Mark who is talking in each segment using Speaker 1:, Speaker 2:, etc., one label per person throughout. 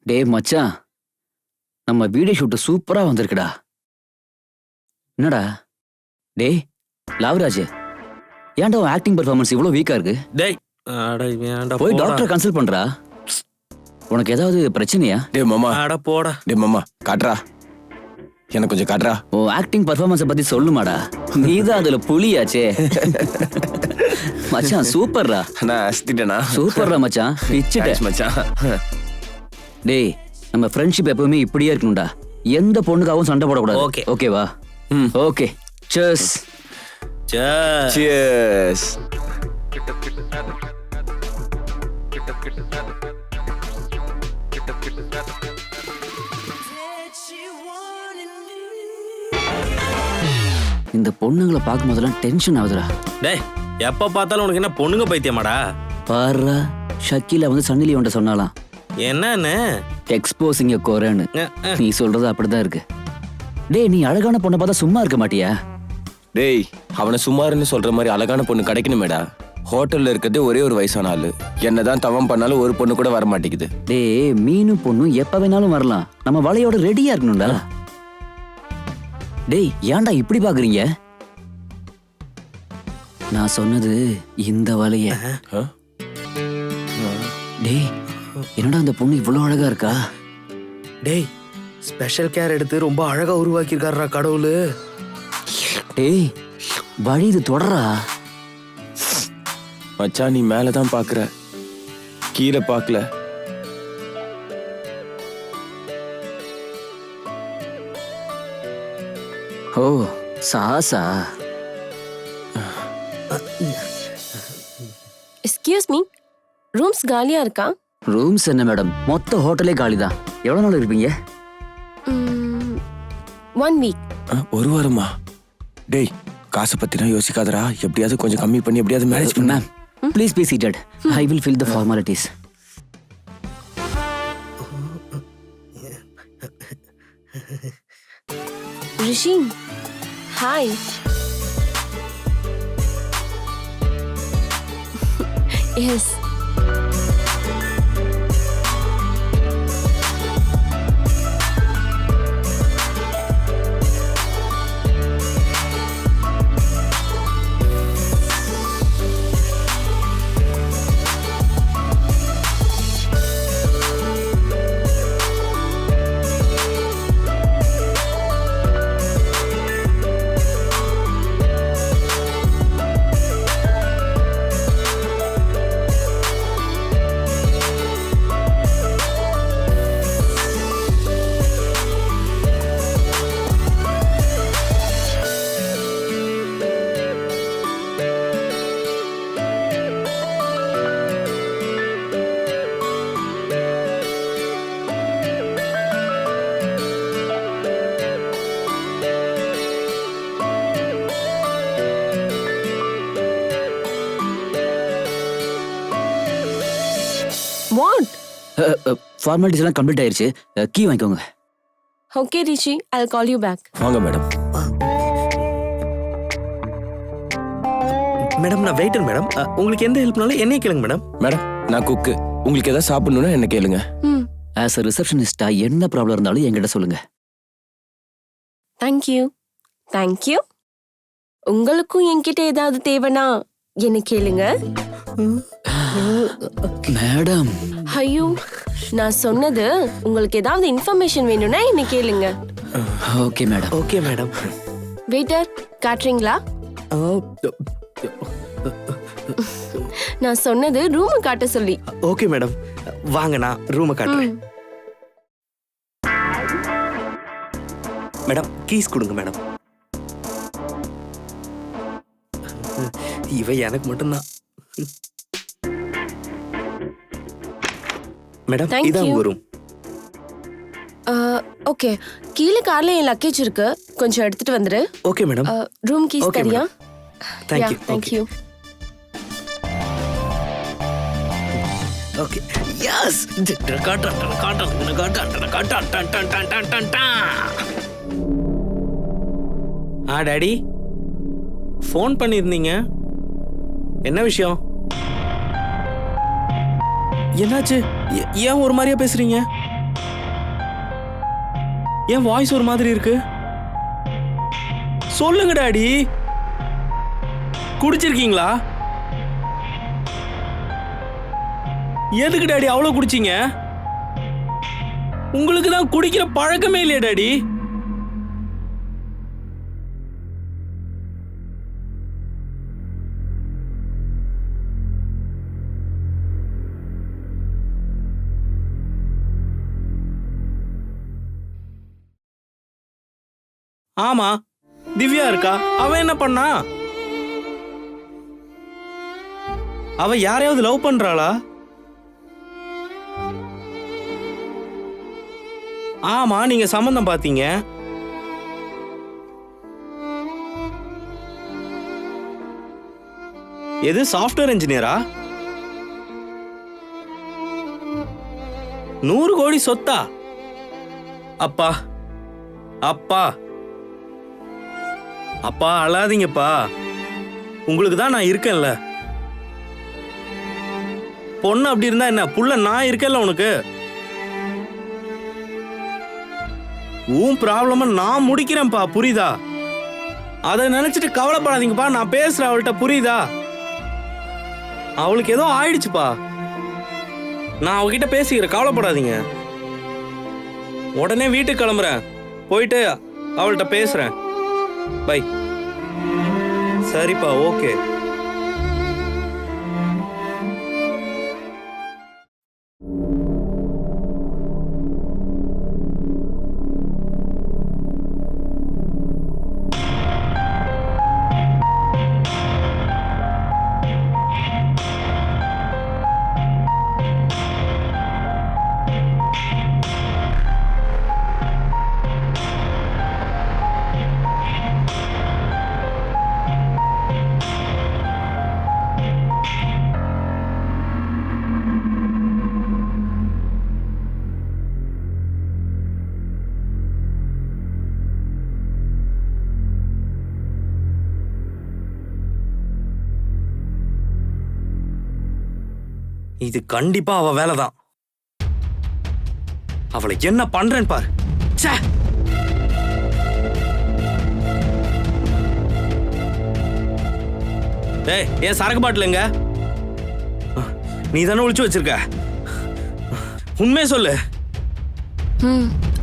Speaker 1: டேய் மச்சான், நம்ம வீடியோ ஷூட் சூப்பரா வந்திருக்குடா. என்னடா டேய் லாவராஜ், ஏன்டா உன் ஆக்டிங் பெர்ஃபார்மன்ஸ் இவ்வளவு வீக்கா இருக்கு?
Speaker 2: டேய் அட ஏன்டா
Speaker 1: போய்
Speaker 2: போடா.
Speaker 1: டாக்டர் கன்சல்ட் பண்றா. உனக்கு ஏதாவது பிரச்சனையா?
Speaker 3: டே மாமா,
Speaker 2: அட போடா.
Speaker 3: டே மாமா காட்றா, எனக்கு கொஞ்சம் காட்றா.
Speaker 1: உன் ஆக்டிங் பெர்ஃபார்மன்ஸை பத்தி சொல்லுமாடா. நீதான் அதுல புலியாச்சே. மச்சான் சூப்பர்ரா.
Speaker 3: நான் அஸ்திட்டேனா?
Speaker 1: சூப்பர்ரா மச்சான், பிச்சிட்ட.
Speaker 3: Thanks மச்சான்.
Speaker 1: டேய் நம்ம ஃப்ரெண்ட்ஷிப் எப்பவுமே இப்படியே இருக்கணும்டா. எந்த பொண்ணுக்காகவும் சண்டை போடக்கூடாது.
Speaker 2: Okay.
Speaker 1: ஓகேவா? ஓகே. Cheers.
Speaker 3: Cheers.
Speaker 1: இந்த பொண்ணுங்களை பார்க்கும் போதெல்லாம் டென்ஷன் ஆகுதுடா.
Speaker 2: டேய் எப்ப பார்த்தாலும் உனக்கு என்ன பொண்ணுங்க பைத்தியமாடா?
Speaker 1: பாருடா, ஷக்கீலா வந்து சன்னி லியோன்ட்ட சொன்னாலாம்,
Speaker 2: என்னன்னு
Speaker 1: எக்ஸ்போசிங்க குறைன்னு. நீ சொல்றது அப்படிதான் இருக்கு. டேய் நீ அழகான பொண்ணை பார்த்தா சும்மா இருக்க மாட்டியா?
Speaker 3: டேய் அவனை சுமாருன்னு சொல்ற மாதிரி அழகான பொண்ணு கிடைக்கணுமேடா. ஹோட்டல்ல இருக்கிறதே ஒரே ஒரு வயசான ஆளு. என்னதான் தவம் பண்ணாலும் ஒரு பொண்ணு கூட வர மாட்டேங்குது.
Speaker 1: டேய் மீனும் பொண்ணும் எப்ப வேணாலும் வரலாம். நம்ம வலையோட ரெடியா இருக்கணும்டா. டேய் ஏன்டா இப்படி பாக்குறீங்க? நான் சொன்னது இந்த வலைய.
Speaker 3: ஆ?
Speaker 1: டேய் என்னடா அந்த பொண்ணு இவ்வளவு அழகா இருக்கா?
Speaker 2: டேய் ஸ்பெஷல் கேர் எடுத்து ரொம்ப அழகா உருவாக்கி இருக்காருடா கடவுளு.
Speaker 1: டேய் வழி இது தொடரா.
Speaker 3: மச்சான் நீ மேலதான் பாக்குற, கீழே பாக்கல.
Speaker 1: ஓ சாசா.
Speaker 4: எக்ஸ்கியூஸ் மீ, ரூம்ஸ் காலியா இருக்கா?
Speaker 1: ரூம்ஸ் என்ன மேடம், மொத்த ஹோட்டலே காலிதான். எவ்வளவு நாள் இருப்பீங்க?
Speaker 4: 1 வீக்.
Speaker 3: ஒரு வாரமா? டேய் காசை பத்திலாம் யோசிக்காதடா. எப்படியாவது கொஞ்சம் கம்மி பண்ணி எப்படியாவது மேனேஜ் பண்ண.
Speaker 1: Ma'am please be seated. I will fill the formalities.
Speaker 4: Rishi hi. Yes what?
Speaker 1: Formalities எல்லாம் கம்ப்ளீட் ஆயிருச்சு. கீ வாங்கிக்கோங்க.
Speaker 4: Okay Rishi, I'll call you back.
Speaker 3: வாங்க மேடம்.
Speaker 2: மேடம் நான் வெயிட்டர் மேடம். உங்களுக்கு எந்த ஹெல்ப்னாலும் என்னைய கேளுங்க மேடம்.
Speaker 3: மேடம் நான் குக்கு. உங்களுக்கு ஏதாவது சாப்பிடணும்னா என்ன கேளுங்க.
Speaker 1: ஆஸ் அ ரிசப்ஷனிஸ்டா என்ன ப்ராப்ளம் இருந்தாலும் என்கிட்ட சொல்லுங்க.
Speaker 4: தேங்க்யூ. தேங்க்யூ. உங்களுக்கும் என்கிட்ட ஏதாவது தேவைன்னா என்ன கேளுங்க.
Speaker 1: மேடம்
Speaker 4: ஐயோ, நான் சொன்னது உங்களுக்கு ஏதாவது இன்ஃபர்மேஷன் வேணும்னா என்ன கேளுங்க.
Speaker 1: Okay madam.
Speaker 2: Okay madam.
Speaker 4: Waiter காட்டுறீங்களா? நான் சொன்னது ரூமை காட்ட சொல்லி.
Speaker 2: ஓகே மேடம், வாங்க நான் ரூமை காட்டுறேன். மேடம் கீஸ் கொடுங்க மேடம். இவ எனக்கு மட்டும்தான். மேடம்
Speaker 4: Thank
Speaker 2: இதான்
Speaker 4: you.
Speaker 2: உங்க ரூம்.
Speaker 4: ஓகே, கீழே கார்ல என் லக்கேஜ் இருக்கு, கொஞ்சம் எடுத்துட்டு வந்துரு.
Speaker 2: Okay madam.
Speaker 4: Room keys
Speaker 2: Okay,
Speaker 4: தரியா?
Speaker 2: Thank you.
Speaker 4: Thank you.
Speaker 2: Okay yes. Daddy phone பண்ணியிருந்தீங்க, என்ன விஷயம்? என்னாச்சு? ஏன் ஒரு மாதிரியா பேசுறீங்க? ஏன் வாய்ஸ் ஒரு மாதிரி இருக்கு? சொல்லுங்க டாடி. குடிச்சிருக்கீங்களா? எதுக்கு டாடி அவ்வளவு குடிச்சீங்க? உங்களுக்கு தான் குடிக்கிற பழக்கமே இல்லையா டாடி? ஆமா, திவ்யா இருக்கா. அவ என்ன பண்ணா? அவ யாரையாவது லவ் பண்றாளா? ஆமா, நீங்க சம்பந்தம் பாத்தீங்க. எது சாஃப்ட்வேர் இன்ஜினியரா? 100 கோடி சொத்தா? அப்பா அப்பா அப்பா அழாதீங்கப்பா. உங்களுக்கு தான் நான் இருக்கேன்ல. பொண்ணு அப்படி இருந்தா என்ன, புள்ள நான் இருக்கேன்ல உனக்கு. உன் ப்ராப்ளம நான் முடிக்கிறேன்ப்பா, புரியுதா? அதை நினைச்சிட்டு கவலைப்படாதீங்கப்பா. நான் பேசுறேன் அவள்கிட்ட, புரியுதா? அவளுக்கு ஏதோ ஆயிடுச்சுப்பா. நான் அவகிட்ட பேசிக்கிறேன், கவலைப்படாதீங்க. உடனே வீட்டுக்கு கிளம்புறேன், போயிட்டு அவள்கிட்ட பேசுறேன். பை. சரிப்பா, ஓகே. இது கண்டிப்பா அவ வேலைதான். அவளை என்ன பண்றேன் பாரு. ச்சே. ஏய், ஏன் சரக்கு பாட்டிலுங்க? நீ தானே ஒளிச்சு வச்சிருக்க. உண்மையை சொல்லு.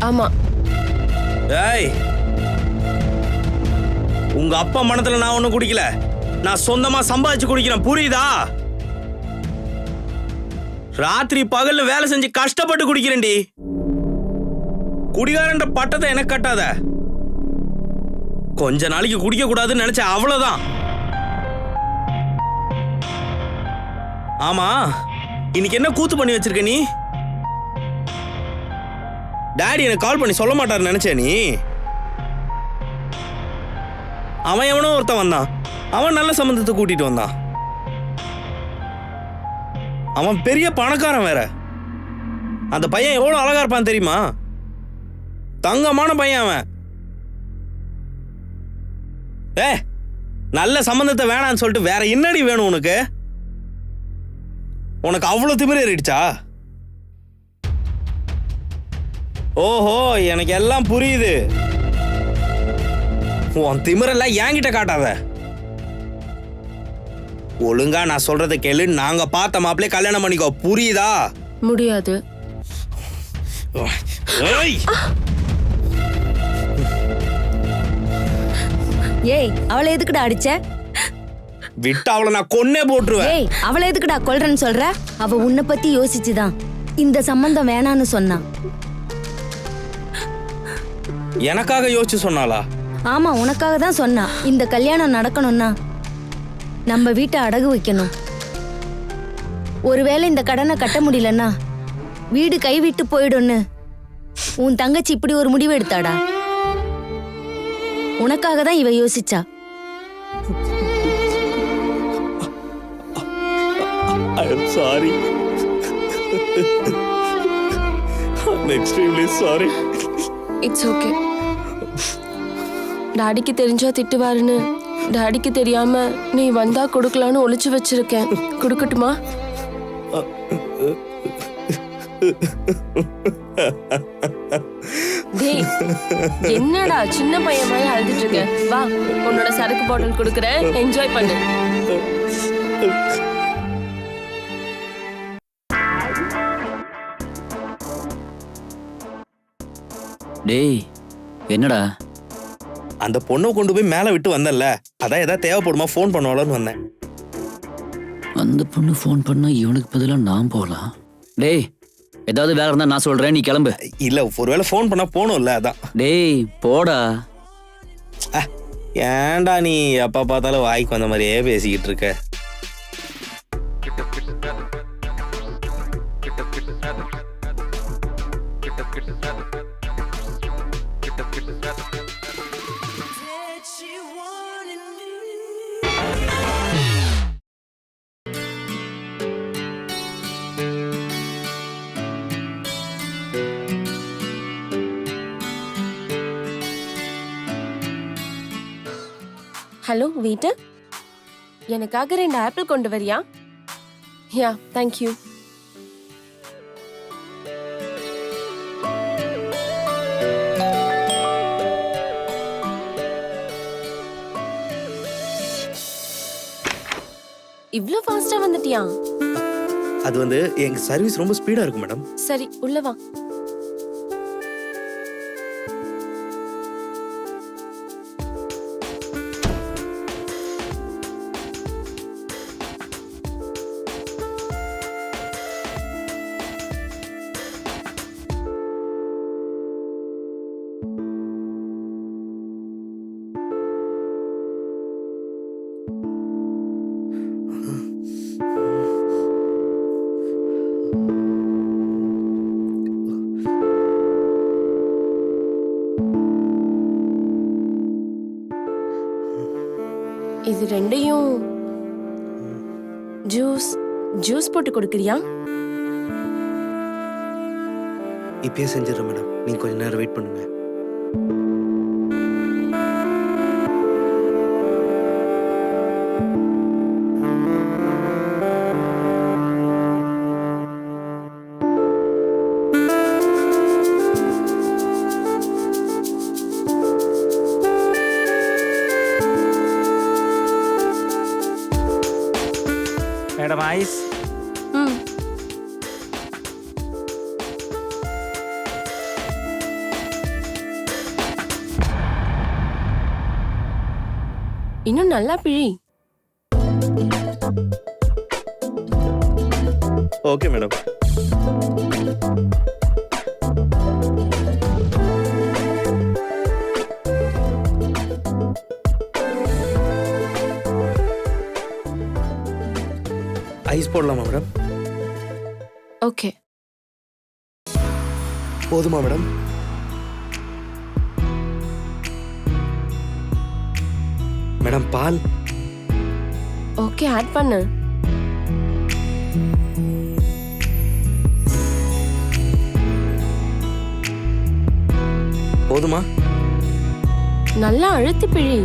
Speaker 4: ஆமா.
Speaker 2: ஏய், உங்க அப்பா மனத்துல நான் ஒண்ணும் குடிக்கல. நான் சொந்தமா சம்பாதிச்சு குடிக்கிறேன், புரியுதா? ராத்திரி பகல்ல வேலை செஞ்சு கஷ்டப்பட்டு குடிக்கிறேன்டி. குடிகாரன்ற பட்டத்தை எனக்கு கட்டாத. கொஞ்ச நாளைக்கு குடிக்க கூடாதுன்னு நினைச்ச, அவ்வளவுதான். ஆமா, இன்னைக்கு என்ன கூத்து பண்ணி வச்சிருக்க நீ? டாடி எனக்கு கால் பண்ணி சொல்ல மாட்டாரு நினைச்ச நீ? அவன் எவனோ ஒருத்தன் வந்தான். அவன் நல்ல சம்பந்தத்தை கூட்டிட்டு வந்தான். அவன் பெரிய பணக்காரன் வேற. அந்த பையன் எவ்வளவு அழகா இருப்பான் தெரியுமா? தங்கமான பையன் அவன். நல்ல சம்பந்தத்தை வேணான்னு சொல்லிட்டு வேற என்னடி வேணும் உனக்கு? உனக்கு அவ்வளவு திமிரு ஏறிடுச்சா? ஓஹோ, எனக்கு எல்லாம் புரியுது. உன் திமிரெல்லாம் என்கிட்ட காட்டாத. ஒழுங்கா நான் சொல்றத கேளு. நாங்க பார்த்த மாப்பிளே கல்யாணம் பண்ணிக்கோ, புரியுதா?
Speaker 4: முடியாது.
Speaker 5: ஏய், அவளை எதுக்குடா அடிச்ச?
Speaker 2: விட்டு அவளை நான் கொன்னே போட்டுருவேன்.
Speaker 5: ஏய், அவளை எதுக்குடா கொல்றேன்னு சொல்ற? அவ உன்னை பத்தி யோசிச்சுதான் இந்த சம்பந்தம் வேணான்னு சொன்னா.
Speaker 2: எனக்காக யோசிச்சு சொன்னாளா?
Speaker 5: ஆமா, உனக்காக தான் சொன்னா. இந்த கல்யாணம் நடக்கணும்னா நம்ம வீட்டை அடகு வைக்கணும். ஒருவேளை இந்த கடனை கட்ட முடியலன்னா வீடு கைவிட்டு போயிடும்னு உன் தங்கச்சி இப்படி ஒரு முடிவு எடுத்தாடா. உனக்காக தான் இவ யோசிச்சா.
Speaker 2: I am sorry. I'm extremely sorry.
Speaker 4: It's okay. டாடிக்கு தெரிஞ்சா திட்டுவாருன்னு டாடிக்கு தெரியாம நீ வந்தா கொடுக்கலான்னு ஒளிச்சு வச்சிருக்கேன். கொடுக்கட்டுமா? டேய் என்னடா சின்ன பையன் மாதிரி அழுதுட்டு இருக்க? வா உன்னோட சரக்கு பாட்டில் குடுக்குறேன், என்ஜாய் பண்ணு.
Speaker 1: டேய் என்னடா
Speaker 2: அந்த பொண்ணை கொண்டு போய் மேலே விட்டு வந்தேன்ல, அதான் ஏதாவது தேவைப்படுமா ஃபோன் பண்ணுவாளன்னு வந்தேன்.
Speaker 1: அந்த பொண்ணு ஃபோன் பண்ணா இவனுக்கு பதிலா நான் போகலாம். டேய் ஏதாவது வேலை இருந்தா நான் சொல்றேன், நீ கிளம்பு.
Speaker 2: இல்லை, ஒருவேளை ஃபோன் பண்ணால் போகணும்ல, அதான்.
Speaker 1: டேய் போடா.
Speaker 2: ஏன்டா நீ எப்போ பார்த்தாலும் வாய்க்கு வந்த மாதிரியே பேசிக்கிட்டு இருக்க?
Speaker 4: ஹலோ வெயிட்டர், எனக்காக 2 ஆப்பிள் கொண்டு வரியா? Yeah thank you. இவ்ளோ ஃபாஸ்டா வந்துட்டியா?
Speaker 2: அது வந்து எங்க சர்வீஸ் ரொம்ப ஸ்பீடா இருக்கு மேடம்.
Speaker 4: சரி உள்ள வா. இது ரெண்டையும் ஜூஸ் போட்டு கொடுக்கறியா?
Speaker 2: இப்பயே செஞ்சிடறேன் மேடம், நீங்க கொஞ்ச நேரம் வெயிட் பண்ணுங்க.
Speaker 6: Madam ice.
Speaker 4: ம். இன்னும் நல்லா பிழி.
Speaker 2: Okay madam. ஐஸ் போடலாமா மேடம்?
Speaker 4: ஓகே.
Speaker 2: போதுமா மேடம்? மேடம் பால்?
Speaker 4: ஓகே ஆட் பண்ணு.
Speaker 2: போதுமா?
Speaker 4: நல்லா அழுத்தி பிழி.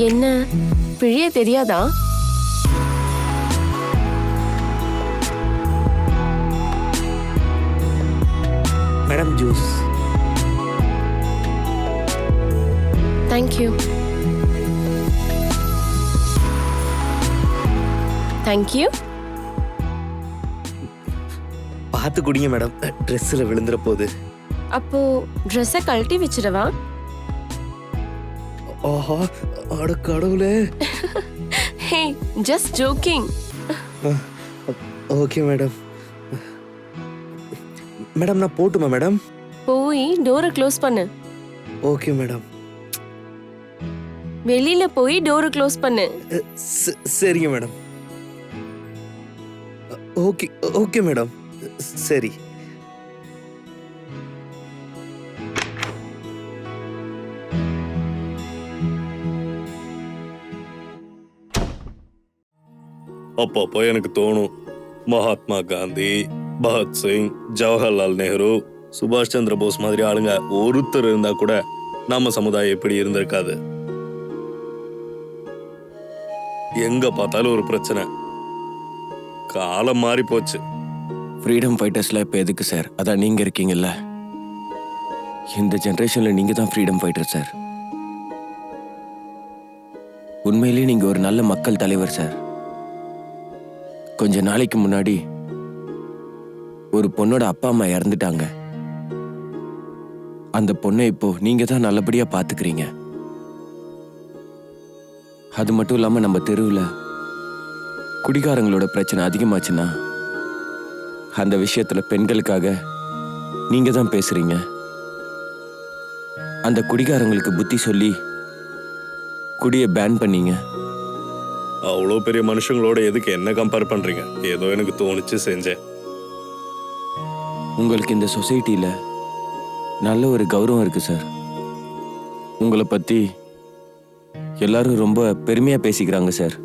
Speaker 4: என்ன பிழிய தெரியாதா?
Speaker 2: Madam juice.
Speaker 4: தேங்க்யூ. தேங்க்யூ.
Speaker 2: பார்த்து குடிங்க மேடம், ட்ரெஸ்ஸில் விழுந்துற போகுது.
Speaker 4: அப்போ ட்ரெஸ்ஸை கழட்டி வச்சிடவா?
Speaker 2: ஆஹா, அட கடவுளே.
Speaker 4: Hey just joking.
Speaker 2: Okay madam. Madam நான் போட்டுமா மேடம்?
Speaker 4: போய் டோரை க்ளோஸ் பண்ணு.
Speaker 2: Okay madam.
Speaker 4: வெளியில போய் டோரை க்ளோஸ் பண்ணு.
Speaker 2: சரிங்க மேடம். Okay okay madam. சரி.
Speaker 7: அப்பப்போ எனக்கு தோணும், மகாத்மா காந்தி, பகத்சிங், ஜவஹர்லால் நேரு, சுபாஷ் சந்திர போஸ் மாதிரி ஆளுங்க ஒருத்தர் இருந்தா கூட நம்ம சமுதாயம் இப்படி இருந்திருக்காது. எங்க பார்த்தாலும் ஒரு பிரச்சனை. காலம் மாறி போச்சு.
Speaker 3: ஃப்ரீடம் ஃபைட்டர்ஸ்லாம் இப்போ எதுக்கு சார்? அதான் நீங்க இருக்கீங்கல்ல. இந்த ஜெனரேஷன்ல நீங்க தான் ஃப்ரீடம் ஃபைட்டர் சார். உண்மையிலேயே நீங்க ஒரு நல்ல மக்கள் தலைவர் சார். கொஞ்ச நாளைக்கு முன்னாடி ஒரு பொண்ணோட அப்பா அம்மா இறந்துட்டாங்க. அந்த பொண்ணை இப்போ நீங்க தான் நல்லபடியா பாத்துக்கிறீங்க. அது மட்டும் இல்லாம நம்ம தெருவுல குடிகாரங்களோட பிரச்சனை அதிகமாச்சுன்னா அந்த விஷயத்துல பெண்களுக்காக நீங்க தான் பேசுறீங்க. அந்த குடிகாரங்களுக்கு புத்தி சொல்லி குடியை பேன் பண்ணீங்க.
Speaker 7: அவ்வளோ பெரிய மனுஷங்களோட எதுக்கு என்ன கம்பேர் பண்றீங்க? ஏதோ எனக்கு தோணுச்சு செஞ்சேன்.
Speaker 3: உங்களுக்கு இந்த சொசைட்டில நல்ல ஒரு கௌரவம் இருக்கு சார். உங்களை பத்தி எல்லாரும் ரொம்ப பெருமையா பேசிக்கிறாங்க சார்.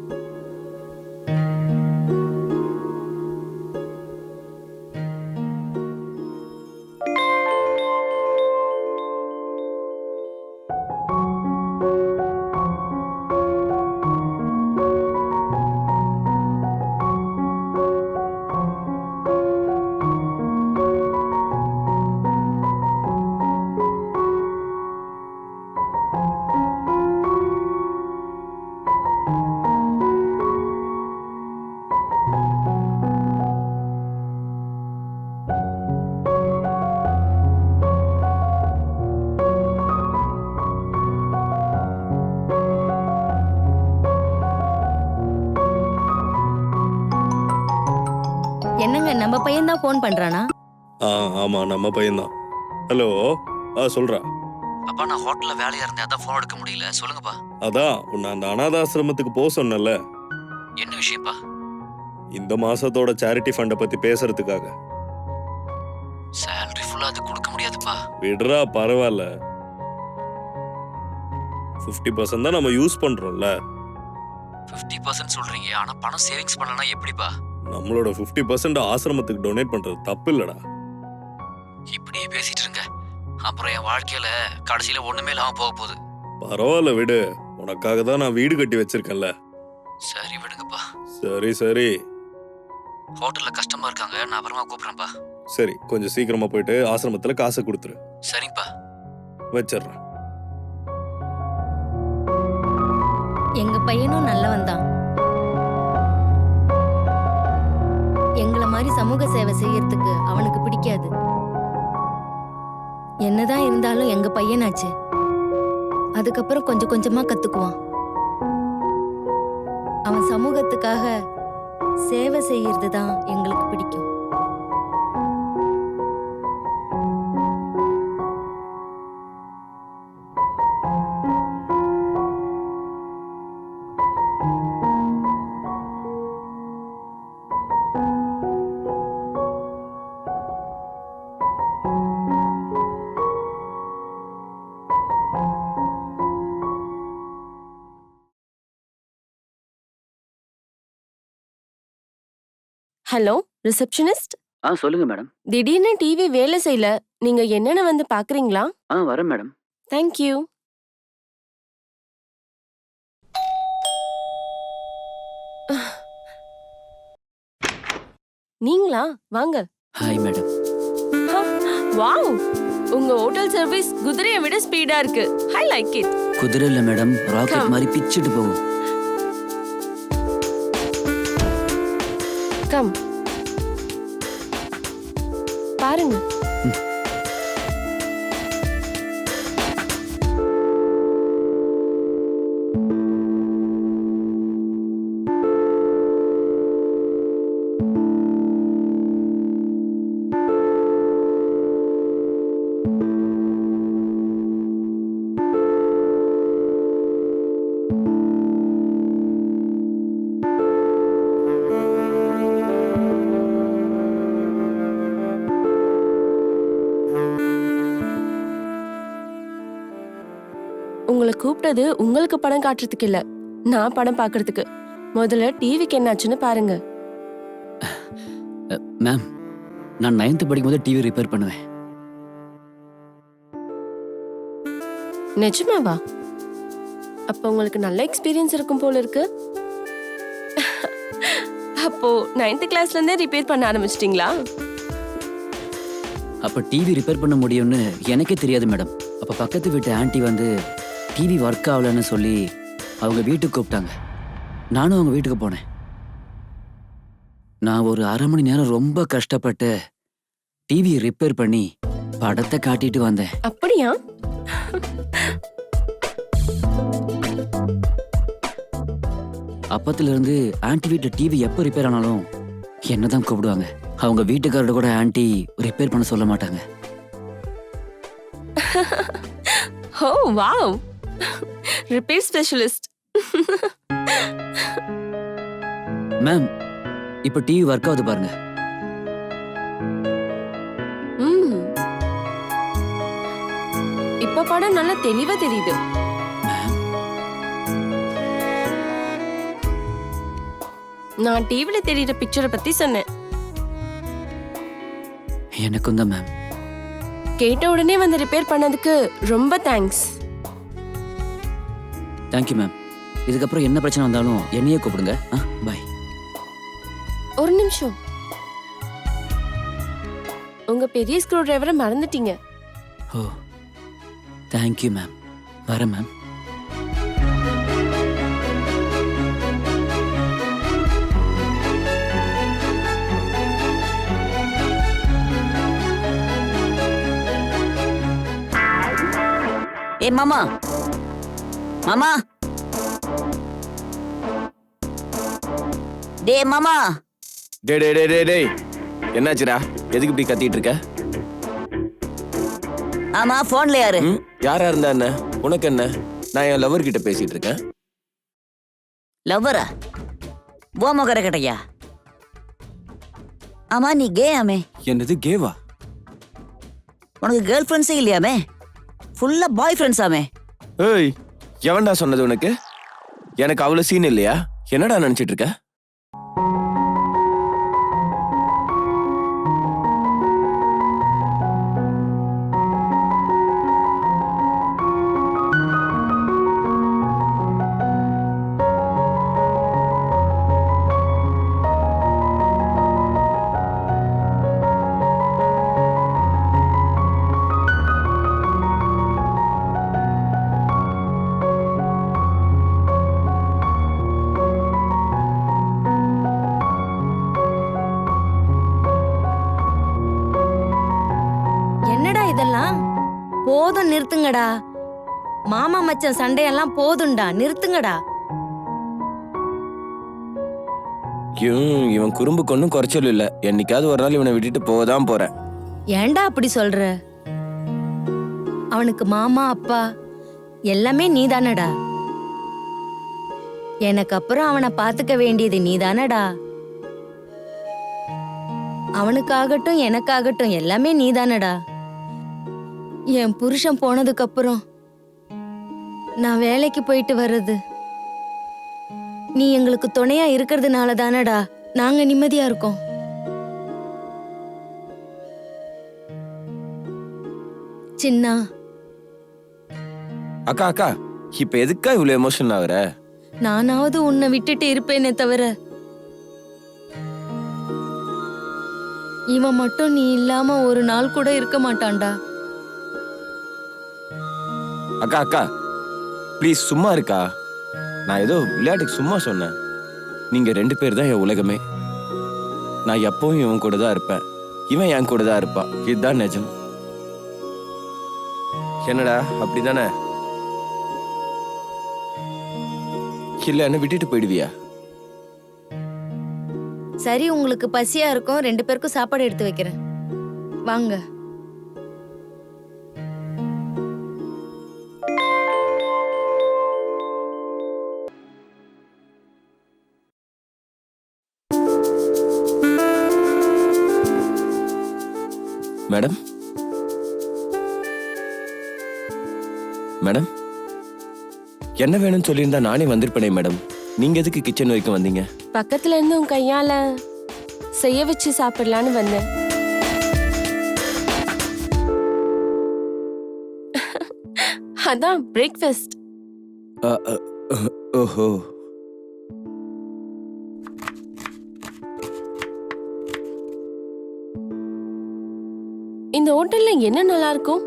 Speaker 5: என்னங்க நம்ம பையன் தான் ஃபோன் பண்றானா?
Speaker 7: ஆமா, நம்ம பையன்தான். ஹலோ, சொல்றா.
Speaker 1: அப்பா நான் ஹோட்டல்ல வேலையா இருந்தேன், அதான் ஃபோன் எடுக்க முடியல. சொல்லுங்கப்பா.
Speaker 7: அதான் உன்னை அந்த அனாதாசிரமத்துக்கு போக சொன்னல.
Speaker 1: என்ன விஷயம்ப்பா?
Speaker 7: இந்த மாசத்தோட சேரிட்டி ஃபண்டை பத்தி பேசுறதுக்காக.
Speaker 1: சேலரி ஃபுல்லா அது கொடுக்க முடியாதுப்பா.
Speaker 7: விடுறா, பரவாயில்ல. 50% தான் நம்ம யூஸ் பண்றோம்ல.
Speaker 1: 50% சொல்றீங்க, ஆனா பணம் சேவிங்ஸ் பண்ணலனா எப்படிப்பா?
Speaker 7: நம்மளோட 50% ஆசிரமத்துக்கு டொனேட் பண்றது தப்பு இல்லடா.
Speaker 1: இப்படியே பேசிட்டு இருங்க, அப்புறம் என் வாழ்க்கையில கடைசியில ஒண்ணுமே இல்லாம போக போகுது.
Speaker 7: பரவாயில்ல விடு, உனக்காக தான் நான் வீடு கட்டி வச்சிருக்கேன்ல.
Speaker 1: சரி விடுங்கப்பா.
Speaker 7: சரி சரி
Speaker 1: ஹோட்டல்ல கஸ்டமர் இருக்காங்க, நான் அப்புறமா கூப்பிடுறேன்ப்பா.
Speaker 7: சரி, கொஞ்சம் சீக்கிரமா போயிட்டு ஆசிரமத்துல காசை கொடுத்துரு.
Speaker 1: சரிப்பா.
Speaker 7: வச்சிடுறேன்.
Speaker 5: எங்க பையனும் நல்லவன் தான். எங்கள மாதிரி சமூக சேவை செய்யறதுக்கு அவனுக்கு பிடிக்காது. என்னதான் இருந்தாலும் எங்க பையனாச்சு. அதுக்கப்புறம் கொஞ்சம் கொஞ்சமா கத்துக்குவான். அவன் சமூகத்துக்காக சேவை செய்யறது தான் எங்களுக்கு பிடிக்கும்.
Speaker 4: Hello receptionist.
Speaker 1: சொல்லுங்க மேடம்.
Speaker 4: திடீர்னு டிவி வேலை செய்யல, நீங்க என்னன்னு வந்து பாக்குறீங்களா?
Speaker 1: வரேன் மேடம்.
Speaker 4: தேங்க்யூ. நீங்களா? வாங்க.
Speaker 1: Hi madam.
Speaker 4: வாவ், உங்க ஹோட்டல் சர்வீஸ் குதிரையை விட ஸ்பீடா இருக்கு. I like it.
Speaker 1: குதிரை இல்ல மேடம், ராக்கெட்
Speaker 4: Come.
Speaker 1: மாதிரி பிச்சிட்டு போகும்.
Speaker 4: கம் பாருங்க. உங்களை கூப்பிட்டது உங்களுக்கு படம் காட்டுறதுக்கு இல்ல, நான் படம் பாக்குறதுக்கு. முதல்ல டிவிக்கு என்னாச்சுன்னு பாருங்க.
Speaker 1: மேம், நான் 9th படிக்கும் போது டிவி ரிப்பேர் பண்ணுவேன்.
Speaker 4: நிஜமாவா? அப்ப உங்களுக்கு நல்ல எக்ஸ்பீரியன்ஸ் இருக்கும் போல இருக்கு. அப்போ 9th கிளாஸ்ல இருந்தே ரிப்பேர் பண்ண ஆரம்பிச்சிட்டீங்களா?
Speaker 1: அப்ப டிவி ரிப்பேர் பண்ண முடியும்னு எனக்கே தெரியாது மேடம். அப்ப பக்கத்து வீட்டு ஆன்ட்டி வந்து டிவி ஒர்க் ஆகலன்னு சொல்லி அவங்க வீட்டுக்கு கூப்பிட்டாங்க. நானும் அவங்க வீட்டுக்கு போனேன். நான் ஒரு 1/2 மணி நேரம் ரொம்ப கஷ்டப்பட்டு டிவி ரிப்பேர் பண்ணி படத்தை காட்டிட்டு வந்தேன்.
Speaker 4: அப்படியா?
Speaker 1: அப்பத்துல இருந்து ஆன்ட்டி வீட்டுல டிவி எப்ப ரிப்பேர் ஆனாலும் என்னதான் கூப்பிடுவாங்க. அவங்க வீட்டுக்காரோட கூட ஆன்ட்டி ரிப்பேர் பண்ண சொல்ல மாட்டாங்க.
Speaker 4: ஓ வாவ், ரிப்பேர் ஸ்பெஷலிஸ்ட்.
Speaker 1: மேம், இப்ப டிவி ஒர்க் ஆகுது பாருங்க.
Speaker 4: இப்ப படம் நல்லா தெளிவா தெரியுது. நான் டிவில தெரியுற பிக்சரை பத்தி சொன்னேன்.
Speaker 1: எனக்கும் தான் மேம்.
Speaker 4: கேட்ட உடனே வந்து ரிப்பேர் பண்ணதுக்கு ரொம்ப தேங்க்ஸ்.
Speaker 1: Thank you ma'am. இதுக்கப்புறம் என்ன பிரச்சனை வந்தாலும் என்னையே கூப்பிடுங்க. பாய்.
Speaker 4: ஒரு நிமிஷம், உங்க பெரிய ஸ்க்ரூ டிரைவரை மறந்துட்டீங்க.
Speaker 1: ஓ, தேங்க்யூ மேம். வரேன் மேம்.
Speaker 8: ஏ மாமா, மாமா, டே மாமா.
Speaker 3: டே டே டே டே டேய், என்னாச்சுடா? எதுக்கு இப்படி கத்திட்டு இருக்க?
Speaker 8: ஆமா, போன்ல யாரு?
Speaker 3: யாரா இருந்தா என்ன, உனக்கு என்ன? நான் என் லவர் கிட்ட பேசிட்டு இருக்கேன்.
Speaker 8: லவ்வரா? ஓமகர கட்டையா? ஆமா, நீ கே ஆமே.
Speaker 3: என்னது கேவா?
Speaker 8: உனக்கு கேர்ள் ஃப்ரெண்ட்ஸே இல்லையாமே? ஃபுல்லா பாய் ஃப்ரெண்ட்ஸாமே?
Speaker 3: ஏய், எவன்டா சொன்னது உனக்கு? எனக்கு அவ்வளவு சீன் இல்லையா? என்னடா நினைச்சிட்டு இருக்க?
Speaker 5: போதும், நிறுத்துங்கடா. மாமா மச்சான் சண்டையெல்லாம் போதும்டா, நிறுத்துங்கடா.
Speaker 3: இவன் குறும்புக்கு ஒன்னும் குறைச்சல் இல்ல. என்னைக்காவது ஒரு நாள் இவனை விட்டுட்டு போதான் போறேன்.
Speaker 5: ஏன்டா அப்படி சொல்ற? அவனுக்கு மாமா அப்பா எல்லாமே நீதானடா. எனக்கு அப்புறம் அவனை பாத்துக்க வேண்டியது நீதானடா. அவனுக்காகட்டும் எனக்காகட்டும் எல்லாமே நீதானடா. என் புருஷன் போனதுக்கு அப்புறம் நான் வேலைக்கு போயிட்டு வர்றது நீ எங்களுக்கு துணையா இருக்கிறதுனால தானடா நாங்க நிம்மதியா இருக்கோம். சின்னா.
Speaker 3: அக்கா அக்கா, இப்ப எதுக்கா இவ்வளவு எமோஷன் ஆகுற?
Speaker 5: நானாவது உன்னை விட்டுட்டு இருப்பேனே தவிர இவன் மட்டும் நீ இல்லாம ஒரு நாள் கூட இருக்க மாட்டான்டா.
Speaker 3: அக்கா அக்கா, ப்ளீஸ் சும்மா இருக்கா. நான் ஏதோ விளையாட்டுக்கு சும்மா சொன்னேன். நீங்க 2 பேர் தான் என் உலகமே. நான் எப்பவும் இவன் கூட தான் இருப்பேன், இவன் என் கூட தான் இருப்பான். இதுதான் நிஜம். என்னடா அப்படிதானே? இல்ல என்ன விட்டுட்டு போயிடுவியா?
Speaker 5: சரி, உங்களுக்கு பசியா இருக்கும், 2 பேருக்கும் சாப்பாடு எடுத்து வைக்கிறேன், வாங்க.
Speaker 3: மேடம், மேடம், என்ன வேணும்னு சொல்லியிருந்தா நானே வந்திருப்பேனே மேடம். நீங்க எதுக்கு கிச்சன் வரைக்கும் வந்தீங்க?
Speaker 4: பக்கத்துல இருந்து உன் கையால செய்ய வச்சு சாப்பிடலான்னு வந்தேன். அதான் பிரேக்ஃபாஸ்ட்.
Speaker 3: ஓஹோ.
Speaker 4: இந்த ஹோட்டல்ல என்ன நல்லா இருக்கும்?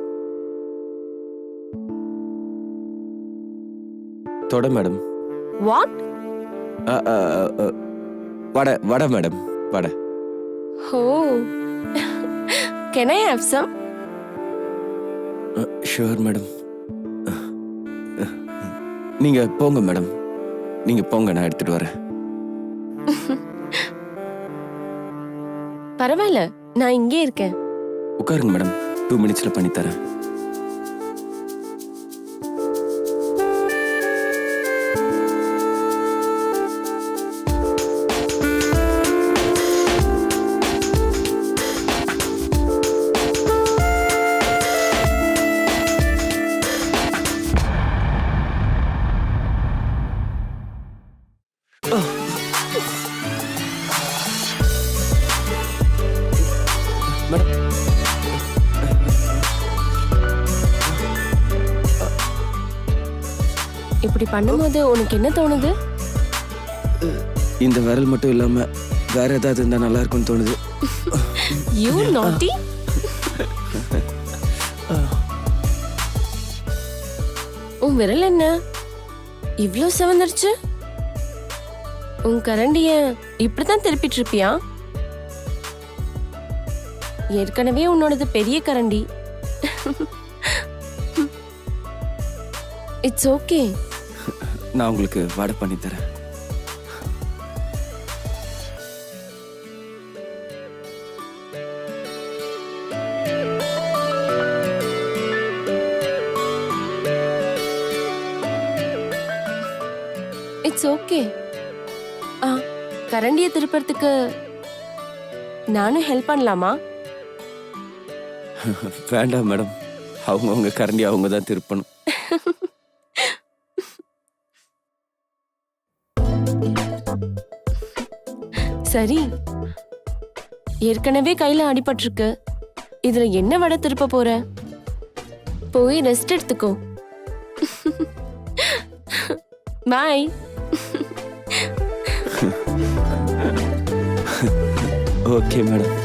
Speaker 3: தொட madam.
Speaker 4: What?
Speaker 3: Vada vada madam, vada.
Speaker 4: Oh, can I have some?
Speaker 3: Sure madam. நீங்க போங்க மேடம், நீங்க போங்க, நான் எடுத்துட்டு வரேன்.
Speaker 4: பரவாயில்ல, நான் இங்கே இருக்கேன்.
Speaker 3: உட்காருங்க மேடம், 2 மினிட்ஸ்ல பண்ணி தரேன்.
Speaker 4: இப்படி பண்ணும்போது உனக்கு என்ன தோணுது?
Speaker 3: இந்த விரல் மட்டும் இல்லாம வேற ஏதாவது இருந்தா நல்லா இருக்கும்னு தோணுது.
Speaker 4: யூ நாட்டி. உன் விரல் என்ன இவ்ளோ செவந்துருச்சு? உன் கரண்டிய இப்படித்தான் திருப்பிட்டு இருப்பியா? ஏற்கனவே உன்னோடது பெரிய கரண்டி. It's okay.
Speaker 3: நான் உங்களுக்கு வடை பண்ணி தரேன்.
Speaker 4: It's okay. கரண்டியை திருப்பறதுக்கு நானும் ஹெல்ப் பண்ணலாமா?
Speaker 3: வேண்டாம் மேடம், அவங்க கரண்டி அவங்க தான் திருப்பணும்.
Speaker 4: சரி, ஏற்கனவே கையில அடிபட்டிருக்கு, இதுல என்ன வடை திருப்ப போற? போய் ரெஸ்ட் எடுத்துக்கோ. பாய்.
Speaker 3: Okay madam.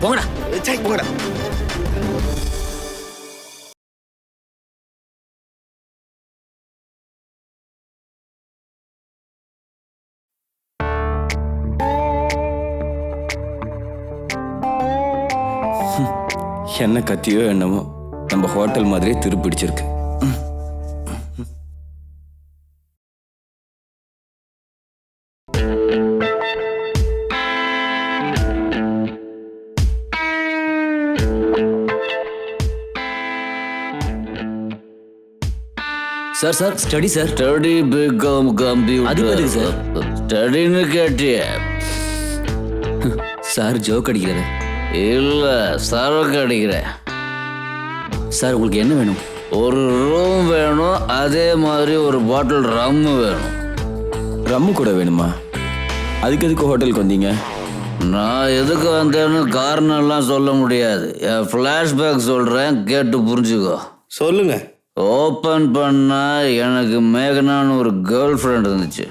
Speaker 1: போங்கடா.
Speaker 3: என்ன கத்தியோ என்னமோ நம்ம ஹோட்டல் மாதிரியே திருப்பிடிச்சிருக்கு.
Speaker 1: Sir study sir.
Speaker 9: Study become
Speaker 1: அது
Speaker 9: கம்ப்யூட்டர்
Speaker 1: எதுக்கு சார்?
Speaker 9: ஸ்டடின்னு கேட்டிய?
Speaker 1: சார் ஜோக் அடிக்கிறாரு.
Speaker 9: இல்ல, சரக்கு அடிக்கிறேன்.
Speaker 1: சார் உங்களுக்கு என்ன வேணும்?
Speaker 9: ஒரு ரூம் வேணும், அதே மாதிரி ஒரு பாட்டில் ரம்மு வேணும்.
Speaker 3: ரம்மு கூட வேணுமா? அதுக்கு எதுக்கு ஹோட்டலுக்கு வந்தீங்க?
Speaker 9: நான் எதுக்கு வந்தேன்னு காரணம் எல்லாம் சொல்ல முடியாது. என் ஃப்ளாஷ்பேக் சொல்றேன், கேட்டு புரிஞ்சுக்கோ.
Speaker 2: சொல்லுங்க.
Speaker 9: ஓப்பன் பண்ணா எனக்கு மேகனான்னு ஒரு கேர்ள் ஃப்ரெண்ட் இருந்துச்சு.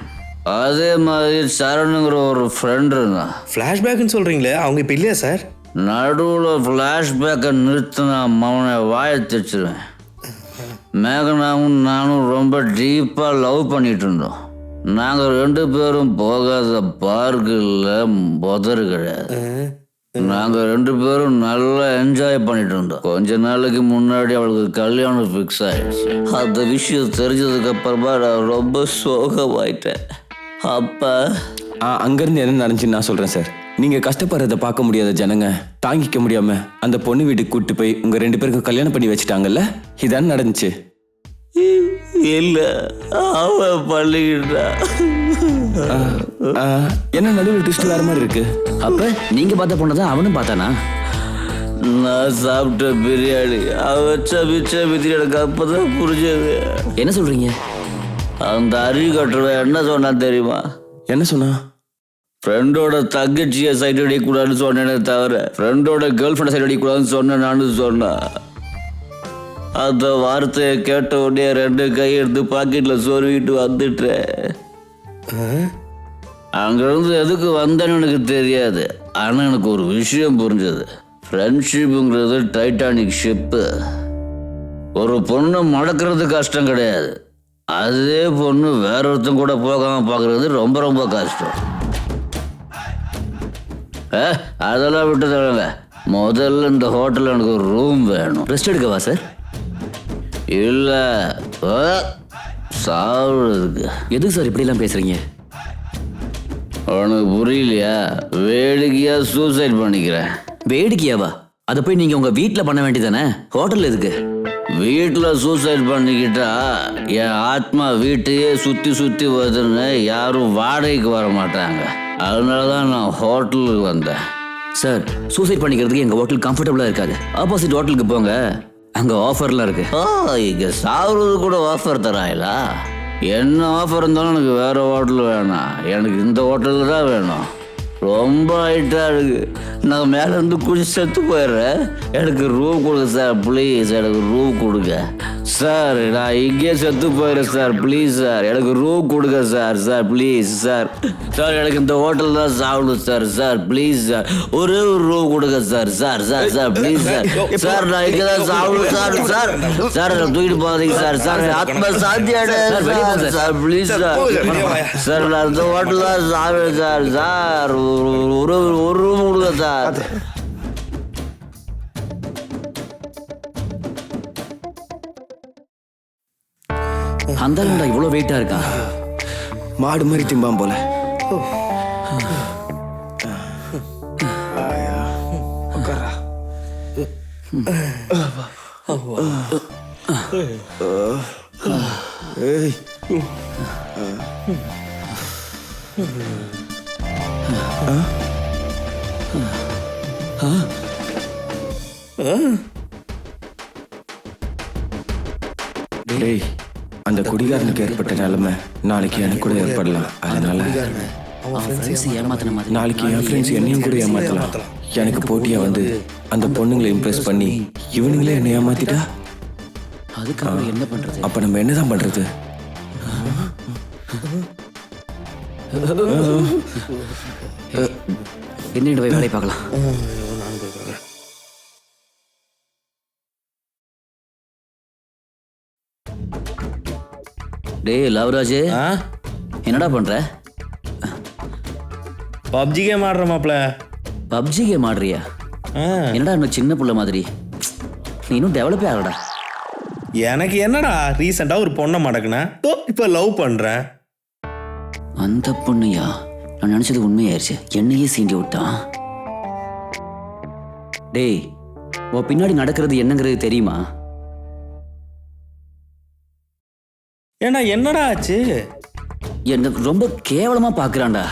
Speaker 9: அதே மாதிரி சரணுங்கிற ஒரு ஃப்ரெண்ட் இருந்தான்.
Speaker 2: ஃப்ளாஷ்பேக்னு சொல்றீங்களே, அவங்க இப்போ இல்லையா சார்?
Speaker 9: நடுவில் ஃப்ளாஷ்பேக்கை நிறுத்தினா மவனை வாயை தைச்சிருவேன். மேகனாவும் நானும் ரொம்ப டீப்பாக லவ் பண்ணிட்டு இருந்தோம். நாங்கள் 2 பேரும் போகாத பார்க்கு இல்லை, புதரு கிடையாது. நாங்கள் 2 பேரும் நல்லா என்ஜாய் பண்ணிட்டு இருந்தோம். கொஞ்ச நாளைக்கு முன்னாடி அவளுக்கு கல்யாணம் ஃபிக்ஸ் ஆயிடுச்சு. அந்த விஷயம் தெரிஞ்சதுக்கு அப்புறமா நான் ரொம்ப சோகமாயிட்டேன். அப்போ
Speaker 3: அங்கேருந்து என்ன நடந்துச்சுன்னு நான் சொல்கிறேன் சார். நீங்கள் கஷ்டப்படுறத பார்க்க முடியாத ஜனங்க தாங்கிக்க முடியாமல் அந்த பொண்ணு வீட்டுக்கு கூப்பிட்டு போய் உங்கள் 2 பேருக்கும் கல்யாணம் பண்ணி வச்சுட்டாங்கல்ல, இதான் நடந்துச்சு.
Speaker 9: இல்லை, அவன் பண்ணிக்கிட்டா.
Speaker 3: என்ன நடுவில் ட்விஸ்ட் வேற மாதிரி இருக்கு?
Speaker 1: அப்ப நீங்க பார்த்த பொண்ணதான் அவனும் பார்த்தானா?
Speaker 9: நான் சாப்பிட்ட பிரியாணி அவன் வச்ச பிரியாணி எனக்கு அப்பதான் புரிஞ்சது.
Speaker 1: என்ன சொல்றீங்க?
Speaker 9: அந்த அறிவு கட்டுறவன் என்ன சொன்னான் தெரியுமா?
Speaker 3: என்ன சொன்னா?
Speaker 9: ஃப்ரெண்டோட தங்கச்சியை சைட் அடிக்கக்கூடாதுன்னு சொன்னேனே தவிர ஃப்ரெண்டோட கேர்ள் ஃப்ரெண்டை சைட் அடிக்கக்கூடாதுன்னு சொன்னேன் நானு சொன்னேன். அந்த வார்த்தையை கேட்ட உடனே 2 கை எடுத்து பாக்கெட்டில் சொருவிட்டு வந்துட்டேன். அங்கிருந்து எதுக்கு வந்தேன்னு எனக்கு தெரியாது. ஆனால் எனக்கு ஒரு விஷயம் புரிஞ்சது. ஃப்ரெண்ட்ஷிப்புங்கிறது டைட்டானிக் ஷிப்பு. ஒரு பொண்ணை மடக்கிறது கஷ்டம் கிடையாது, அதே பொண்ணு வேற ஒருத்தன் கூட போகாம பார்க்கறது ரொம்ப ரொம்ப கஷ்டம். அதெல்லாம் விட்டு தரங்க. முதல்ல இந்த ஹோட்டலில் எனக்கு ஒரு ரூம் வேணும்.
Speaker 1: ரெஸ்ட் எடுக்கவா சார்?
Speaker 9: இல்லை, சாப்பிடுறதுக்கு.
Speaker 1: எதுக்கு சார் இப்படிலாம் பேசுறீங்க?
Speaker 9: உனக்கு புரியலையா? வேடிக்கையா சூசைட் பண்ணிக்கிறேன்.
Speaker 1: வேடிக்கையாவா? அதை போய் நீங்க உங்க வீட்டுல பண்ண வேண்டியதானே, ஹோட்டல் எதுக்கு?
Speaker 9: வீட்டில் சூசைட் பண்ணிக்கிட்டா என் ஆத்மா வீட்டையே சுற்றி சுற்றி வருதுன்னு யாரும் வாடகைக்கு வர மாட்டாங்க. அதனால தான் நான் ஹோட்டலுக்கு வந்தேன்.
Speaker 1: சார், சூசைட் பண்ணிக்கிறதுக்கு எங்க ஹோட்டல் கம்ஃபர்டபுளா இருக்காது. ஆப்போசிட் ஹோட்டலுக்கு போங்க, அங்க ஆஃபர்லாம் இருக்கு.
Speaker 9: இங்கே சாப்பிட்றது கூட ஆஃபர் தராங்களா? என்ன ஆஃபர் இருந்தாலும் எனக்கு வேற ஹோட்டல் வேணாம். எனக்கு இந்த ஹோட்டலில் தான் வேணும். ரொம்ப ஹைட்டாக இருக்கு. நான் மேலேருந்து குளிச்சு செத்து போயிடுறேன். எனக்கு ரூம் கொடுங்க சார், ப்ளீஸ். எனக்கு ரூம் கொடுங்க சார். நான் இங்கேயே செத்து போயிடுறேன் சார், ப்ளீஸ் சார். எனக்கு ரூம் கொடுங்க sir. Sir please sir. Sir எனக்கு இந்த ஹோட்டல் தான் சாப்பிடும் சார். சார் ப்ளீஸ் சார், ஒரே ஒரு ரூம் கொடுங்க sir. Sir sir sir please sir. Sir நான் இங்கே தான் சாப்பிடும் சார். சார் சார் என்னை தூக்கிட்டு போகாதீங்க சார். சார் ஆத்மா சாந்தியாடு சார், ப்ளீஸ் சார். சார் நான் இந்த ஹோட்டல் தான் சாப்பிடுவேன் சார். சார் ஒரு ரூம் கொடுங்க சார்.
Speaker 1: அந்த இவ்வளவு வெயிட்டா இருக்கா?
Speaker 3: மாடு மாதிரி திம்பான் போல. டேய், அந்த குடிகாரனுக்கு ஏற்பட்ட நிலைமை நாளைக்கு எனக்கு கூட ஏற்படலாம். அதனால
Speaker 1: ஏமாத்தின மாதிரி
Speaker 3: நாளைக்கு என் ஃப்ரெண்ட்ஸ் என்னையும் கூட ஏமாத்தலாம். எனக்கு போட்டியா வந்து அந்த பொண்ணுங்களை இம்ப்ரெஸ் பண்ணி இவனுங்களே என்னை ஏமாத்திட்டா
Speaker 1: அதுக்கு என்ன பண்றது?
Speaker 3: அப்ப நம்ம என்னதான் பண்றது?
Speaker 1: என்னிடம் போய் வேலை பார்க்கலாம். டேய் லவ்ராஜ், என்னடா பண்ற?
Speaker 2: பப்ஜி கேம் ஆடுற மாப்ள.
Speaker 1: பப்ஜி கேம் ஆடுறியா? என்னடா இன்னும் சின்ன புள்ள மாதிரி, நீ இன்னும் டெவலப்பே ஆகலடா.
Speaker 2: எனக்கு என்னடா ரீசெண்டா ஒரு பொண்ணை மடக்குனேன், இப்ப லவ் பண்றேன்.
Speaker 1: அந்த பொண்ணையா? நான் நினைச்சது உண்மையாயிருச்சு, என்னையே சீண்டி விட்டான். டேய், உன் பின்னாடி நடக்கிறது என்னங்கிறது தெரியுமா?
Speaker 2: ஏன்னா என்னடா ஆச்சு?
Speaker 1: என்ன ரொம்ப கேவலமா பாக்குறான்டா.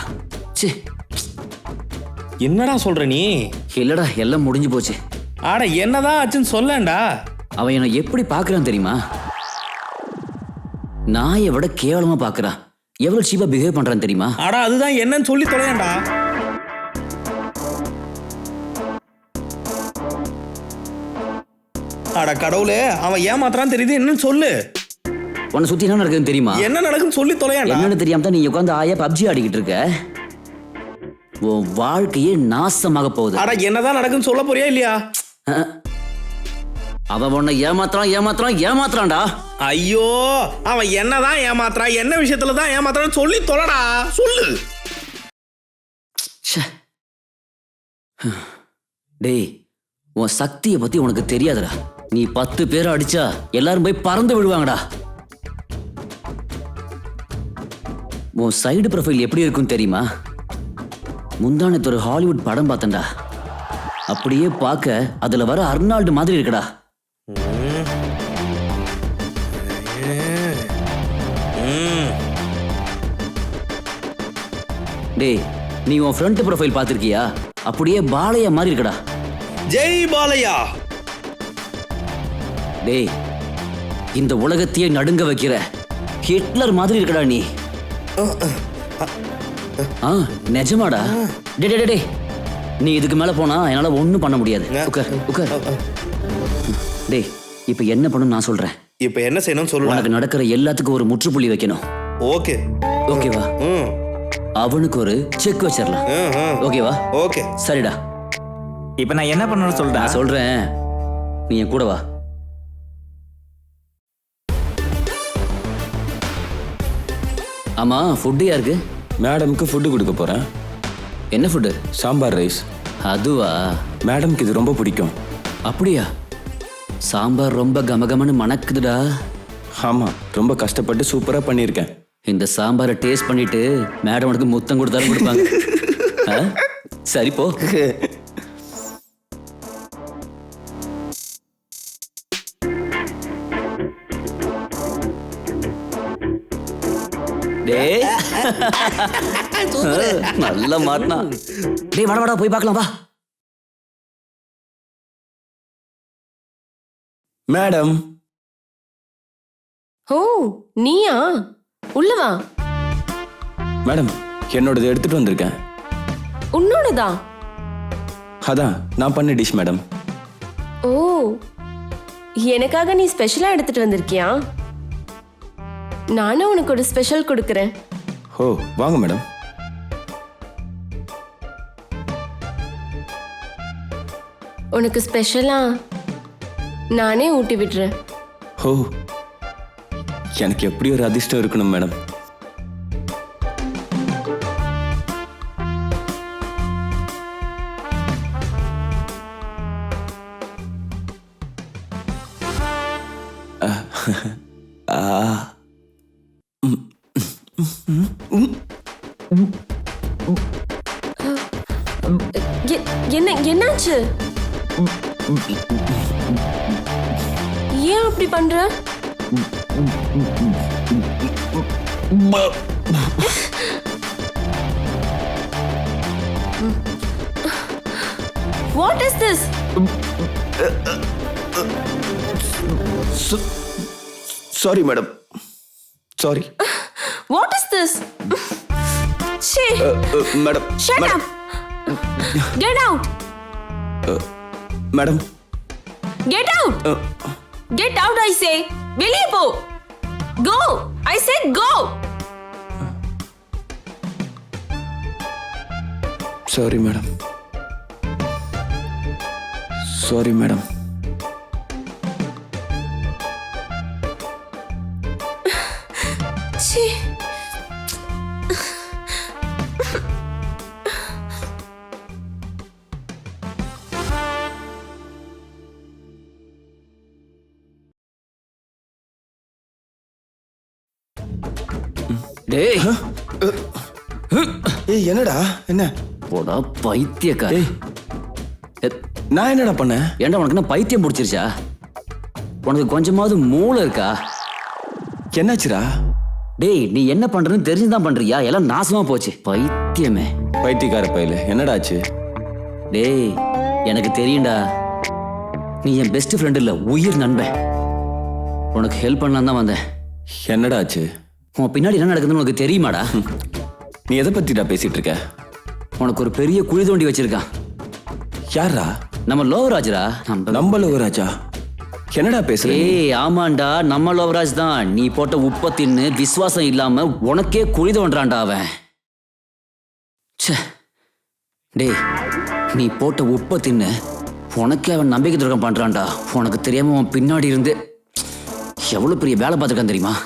Speaker 1: ச்சே,
Speaker 2: என்னடா சொல்ற நீ?
Speaker 1: இல்லடா, எல்லாம் முடிஞ்சு போச்சு.
Speaker 2: ஆட என்னதான் ஆச்சுன்னு சொல்லேன்டா.
Speaker 1: அவன் என்னை எப்படி பாக்குறான் தெரியுமா? நாயை விட கேவலமா பாக்குறான். எவ்வளவு சீப்பா பிஹேவ் பண்றான் தெரியுமா?
Speaker 2: ஆடா அதுதான் என்னன்னு சொல்லி தொலையேன்டா. ஆடா கடவுளே, அவன் ஏமாத்துறான்னு தெரியுது, என்னன்னு சொல்லு.
Speaker 1: உன்னை சுத்தி என்ன நடக்குதுன்னு தெரியுமா?
Speaker 2: என்ன நடக்குன்னு சொல்லி தொலையேன்டா.
Speaker 1: என்னன்னு தெரியாம தான் நீ உட்காந்து ஆயா பப்ஜி ஆடிக்கிட்டு இருக்க. உன் வாழ்க்கையே நாசமாக போகுது.
Speaker 2: ஆடா என்னதான் நடக்குன்னு சொல்ல போறியா இல்லையா?
Speaker 1: அவன் உன்னை ஏமாத்துறான்டா.
Speaker 2: ஐயோ, அவன் என்னதான் ஏமாத்துறான், என்ன விஷயத்துல தான் ஏமாத்துறான்னு சொல்லி தொலைடா, சொல்லு.
Speaker 1: டேய், உன் சக்தியை பத்தி உனக்கு தெரியாதுடா. நீ 10 பேரை அடிச்சா எல்லாரும் போய் பறந்து விடுவாங்கடா. உன் சைடு ப்ரொஃபைல் எப்படி இருக்குன்னு தெரியுமா? முந்தானத்து ஒரு ஹாலிவுட் படம் பார்த்தேன்டா. அப்படியே பார்க்க அதுல வர அர்னால்டு மாதிரி இருக்குடா. டேய், நீ உன் ஃப்ரண்ட் ப்ரொஃபைல் பார்த்திருக்கியா? அப்படியே பாலையா மாதிரி இருக்குடா.
Speaker 2: ஜெய் பாலையா.
Speaker 1: டேய், இந்த உலகத்தையே நடுங்க வைக்கிற ஹிட்லர் மாதிரி இருக்கடா நீ. நிஜமாடா? டே டே டே நீ இதுக்கு மேல போனா என்னால ஒண்ணும் பண்ண முடியாது. உட்கார் உட்கார். டேய் இப்ப என்ன பண்ணணும் நான் சொல்றேன்.
Speaker 2: இப்ப என்ன செய்யணும் சொல்லு.
Speaker 1: உனக்கு நடக்கிற எல்லாத்துக்கும் ஒரு முற்றுப்புள்ளி வைக்கணும்.
Speaker 2: ஓகே
Speaker 1: ஓகேவா? அவனுக்கு ஒரு செக் வச்சிடலாம். ஓகேவா?
Speaker 2: ஓகே
Speaker 1: சரிடா.
Speaker 6: இப்ப நான் என்ன பண்ணணும்னு சொல்றேன்.
Speaker 1: நான் சொல்றேன், நீ என் கூட வா. ஆமா, ஃபுட்டு யாருக்கு?
Speaker 3: மேடம்க்கு ஃபுட்டு கொடுக்க போறேன்.
Speaker 1: என்ன ஃபுட்டு?
Speaker 3: சாம்பார் ரைஸ்.
Speaker 1: அதுவா?
Speaker 3: மேடம்க்கு இது ரொம்ப பிடிக்கும்.
Speaker 1: அப்படியா? சாம்பார் ரொம்ப கமகமன்னு மணக்குதுடா.
Speaker 3: ஆமா, ரொம்ப கஷ்டப்பட்டு சூப்பரா பண்ணியிருக்கேன்.
Speaker 1: இந்த சாம்பாரை டேஸ்ட் பண்ணிட்டு மேடம் உனக்கு முத்தம் கொடுத்தாலும் கொடுப்பாங்க. ஆ? சரி போ. டேய் நல்ல மாட்டினா. டேய் வாடா வாடா போய் பார்க்கலாம் வா.
Speaker 3: மேடம்.
Speaker 4: ஓ நீயா? உள்ள வா.
Speaker 3: மேடம் என்னோடது எடுத்துட்டு வந்திருக்கேன்.
Speaker 4: உன்னோடதா?
Speaker 3: அதான் நான் பண்ண டிஷ் மேடம்.
Speaker 4: ஓ எனக்காக நீ ஸ்பெஷலா எடுத்துட்டு வந்திருக்கியா? நானும் உனக்கு ஒரு ஸ்பெஷல் கொடுக்கறேன்.
Speaker 3: ஓ வாங்க மேடம்.
Speaker 4: உனக்கு ஸ்பெஷலா நானே ஊட்டி விடுறேன்.
Speaker 3: ஓ எனக்கு எப்படி ஒரு அதிர்ஷ்டம் இருக்கணும் மேடம்.
Speaker 4: என்னாச்சு? ஏன் அப்படி பண்ற? What is this?
Speaker 3: Sorry madam, sorry.
Speaker 4: What is this? Shit.
Speaker 3: Madam.
Speaker 4: Shut up. Get out.
Speaker 3: Madam.
Speaker 4: Get out. Get out, I say. வெளியே போ. Go. I said go.
Speaker 3: Sorry madam, sorry madam.
Speaker 4: Chee.
Speaker 1: டேய்
Speaker 3: ஏய் என்னடா என்ன?
Speaker 1: போடா பைத்தியக்கார.
Speaker 3: நான் என்னடா பண்ணேன்?
Speaker 1: ஏன்டா உனக்கு என்ன பைத்தியம் பிடிச்சிருச்சா? உனக்கு கொஞ்சமாவது மூளை இருக்கா?
Speaker 3: என்னாச்சுடா?
Speaker 1: டேய் நீ என்ன பண்றன்னு தெரிஞ்சுதான் பண்றியா? எல்லாம் நாசமா போச்சு பைத்தியமே.
Speaker 3: பைத்தியக்கார பையல என்னடாச்சு?
Speaker 1: டேய் எனக்கு தெரியும்டா, நீ என் பெஸ்ட் ஃப்ரெண்ட் இல்ல, உயிர் நண்பன். உனக்கு ஹெல்ப் பண்ணலாம் தான் வந்தேன்.
Speaker 3: என்னடா ஆச்சு?
Speaker 1: உன் பின்னாடி என்ன நடக்குதுன்னு உனக்கு தெரியுமாடா?
Speaker 3: நீ எதை பத்திடா பேசிட்டு இருக்க?
Speaker 1: உனக்கு ஒரு பெரிய குழி தோண்டி வச்சிருக்கான்.
Speaker 3: யாரா?
Speaker 1: நம்ம லோவராஜ்ரா.
Speaker 3: நம்ம லோவராஜா? என்னடா பேசுற?
Speaker 1: ஏய் ஆமாண்டா, நம்ம லோவராஜ் தான். நீ போட்ட உப்ப தின்னு விசுவாசம் இல்லாம உனக்கே குழி தோன்றான்டா அவன். டேய் நீ போட்ட உப்ப தின்னு உனக்கே அவன் நம்பிக்கை துரோகம் பண்றான்டா. உனக்கு தெரியாம அவன் பின்னாடி இருந்து எவ்வளவு பெரிய வேலை பார்த்துருக்கான் தெரியுமா?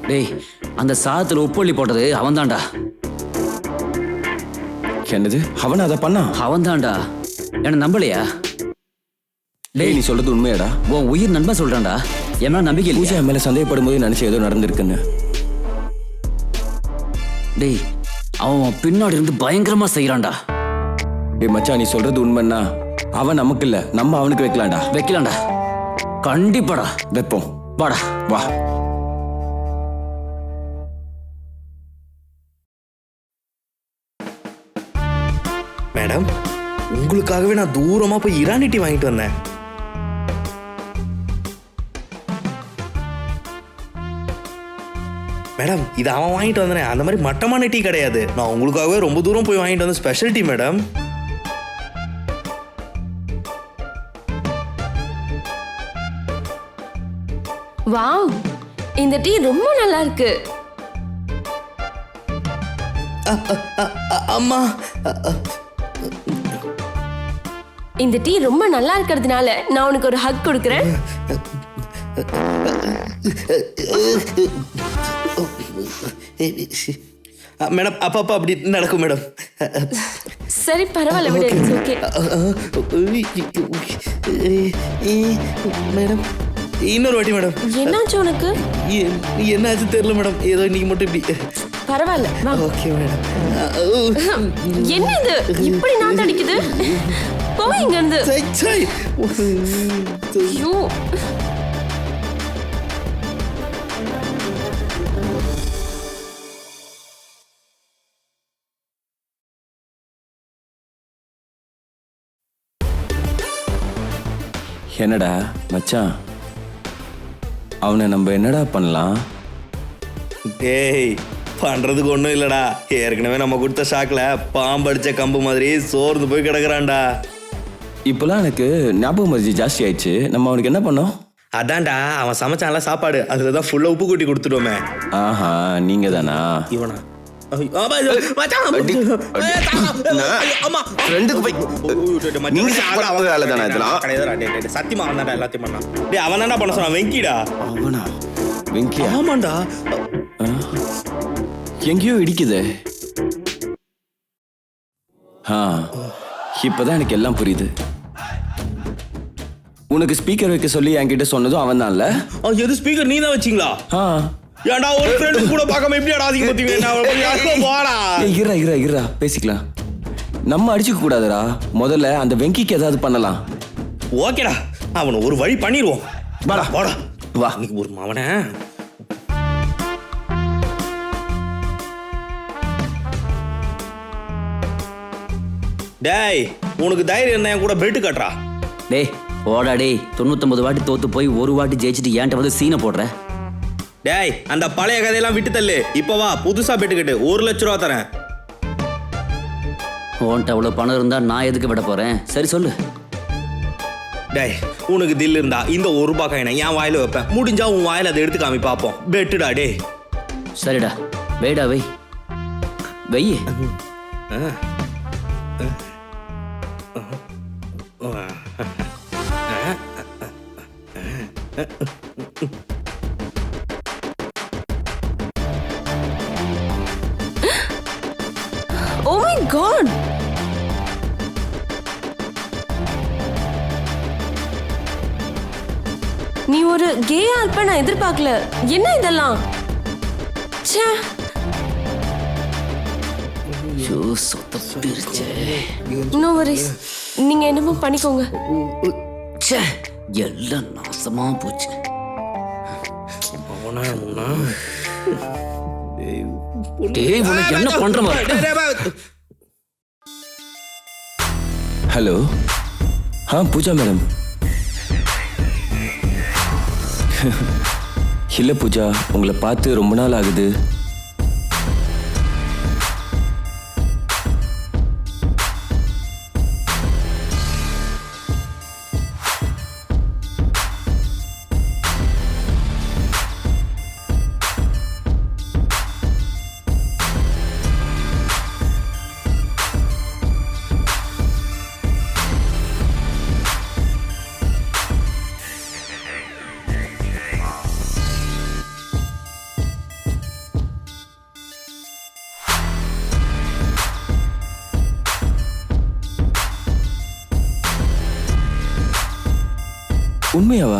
Speaker 1: டேய் அந்த சாதத்துல உப்பள்ளி போட்டது அவன் தான்டா.
Speaker 3: என்னது? அவன் அதை பண்ணா?
Speaker 1: அவன் தான்டா. என்ன நம்பலையா?
Speaker 3: டேய் நீ சொல்றது உண்மையாடா?
Speaker 1: உன் உயிர் நண்பன் சொல்றான்டா. என்ன நம்பிக்கை
Speaker 3: பூஜா மேல சந்தேகப்படும் போது நினைச்ச ஏதோ நடந்திருக்குன்னு.
Speaker 1: டேய் அவன் பின்னாடி இருந்து பயங்கரமா செய்யறான்டா.
Speaker 3: டேய் மச்சான் நீ சொல்றது உண்மைன்னா அவன் நமக்கு இல்ல, நம்ம அவனுக்கு வைக்கலாம்டா.
Speaker 1: வைக்கலாம்டா, கண்டிப்பாடா
Speaker 3: வைப்போம்.
Speaker 1: வாடா
Speaker 3: வா.
Speaker 2: மேடம் உங்களுக்காகவே நான் தூரமா போய் இரானி டீ வாங்கிட்டு வந்தேன். மேடம் இது அவன் வாங்கிட்டு வந்தேன், அந்த மாதிரி மட்டமான டீ கிடையாது. நான் உங்களுக்காகவே ரொம்ப தூரம் போய் வாங்கிட்டு வந்த ஸ்பெஷல் டீ மேடம்.
Speaker 4: வாவ், இந்த டீ ரொம்ப நல்லா இருக்கு.
Speaker 2: அம்மா
Speaker 4: இந்த டீ ரொம்ப நல்லா இருக்கிறதுனால நான் உனக்கு ஒரு ஹக் கொடுக்கறேன்.
Speaker 2: மேடம் அப்பப்பா அப்படி நடக்கும் மேடம்.
Speaker 4: சரி பரவாயில்ல விடு, இட்ஸ் ஓகே.
Speaker 2: மேடம் இன்னொரு வாட்டி மேடம்.
Speaker 4: என்னாச்சு உனக்கு?
Speaker 2: என்னாச்சு தெரியல மேடம், ஏதோ நீங்க மட்டும் இப்படி.
Speaker 4: பரவாயில்ல வா.
Speaker 2: Okay madam.
Speaker 4: என்ன இது இப்படி நான் தடிக்குது? போ இங்க இருந்து. ஐயோ.
Speaker 3: என்னடா மச்சான், அவனை நம்ம என்னடா பண்ணலாம்?
Speaker 2: டேய் பண்றதுக்கு ஒன்றும் இல்லடா, ஏற்கனவே நம்ம கொடுத்த ஷாக்ல பாம்படிச்ச கம்பு மாதிரி சோர்ந்து போய் கிடக்குறான்டா.
Speaker 3: இப்போலாம் எனக்கு ஞாபகம் மருதி ஜாஸ்தி ஆயிடுச்சு. நம்ம அவனுக்கு என்ன பண்ணோம்?
Speaker 2: அதான்டா அவன் சமைச்சான்ல சாப்பாடு, அதுல தான் ஃபுல்லா உப்பு கொட்டி கொடுத்துட்டோமே.
Speaker 3: ஆஹா, நீங்க தானா?
Speaker 2: இவனா? சத்தியமா அவன் எல்லாத்தையும் பண்ணான். டேய் அவன் தான்டா பண்ண சொன்னான், வெங்கிடா.
Speaker 3: அவனா? வெங்கியா?
Speaker 2: ஆமாண்டா.
Speaker 3: எங்கேயோ இடிக்குது. இப்பதான் எனக்கு எல்லாம் புரியுது. உனக்கு ஸ்பீக்கர் வைக்க சொல்லி என்கிட்ட சொன்னதும் அவன் தான்ல?
Speaker 2: எது ஸ்பீக்கர் நீ தான் வச்சீங்களா? ஏன்டா ஒரு ஃப்ரெண்ட் கூட பார்க்காம எப்படி அடாதீங்க பத்திங்களா?
Speaker 3: இரா பேசிக்கலாம். நம்ம அடிச்சுக்க கூடாதுடா. முதல்ல அந்த வெங்கிக்கு ஏதாவது பண்ணலாம்.
Speaker 2: ஓகேடா, அவனை ஒரு வழி பண்ணிடுவோம். வாடா வாடா
Speaker 3: வா.
Speaker 2: ஒரு மாவன டேய், உனக்கு தைரியம் என்ன கூட பெல்ட் கட்டுறா?
Speaker 1: டேய் போடா டேய், 99 வாட்டி தோத்து போய் ஒரு வாட்டி ஜெயிச்சுட்டு ஏன்ட்ட வந்து சீனை போடுற?
Speaker 2: டேய் அந்த பழைய கதையெல்லாம் விட்டு தள்ளு, இப்ப வா புதுசா பெட்டு கட்டு, 1 லட்ச ரூபா தரேன்.
Speaker 1: உன்கிட்ட அவ்வளவு பணம் இருந்தா நான் எதுக்கு விட போறேன்? சரி சொல்லு.
Speaker 2: டேய் உனக்கு தில் இருந்தா இந்த 1 ரூபாய் காயினை என் வாயில வைப்பேன், முடிஞ்சா உன் வாயில அதை எடுத்து காமி பாப்போம். பெட்டுடா. டேய்
Speaker 1: சரிடா, வெயிடா வை வை.
Speaker 4: Oh my god. நீ ஒரு கேயா இருப்ப நான் எதிர்பார்க்கல. என்ன இதெல்லாம்? ச்சே.
Speaker 1: ஐயோ சொத்தப்பிருச்சே.
Speaker 4: நோ வரிஸ், நீங்க என்னமோ பண்ணிக்கோங்க.
Speaker 1: ச்சே, எல்லாம் நாசமா போச்சு. டேய் உனக்கு என்ன பண்ற?
Speaker 3: ஹலோ. பூஜா மேடம். இல்ல பூஜா, உங்களை பார்த்து ரொம்ப நாள் ஆகுது. உண்மையாவா?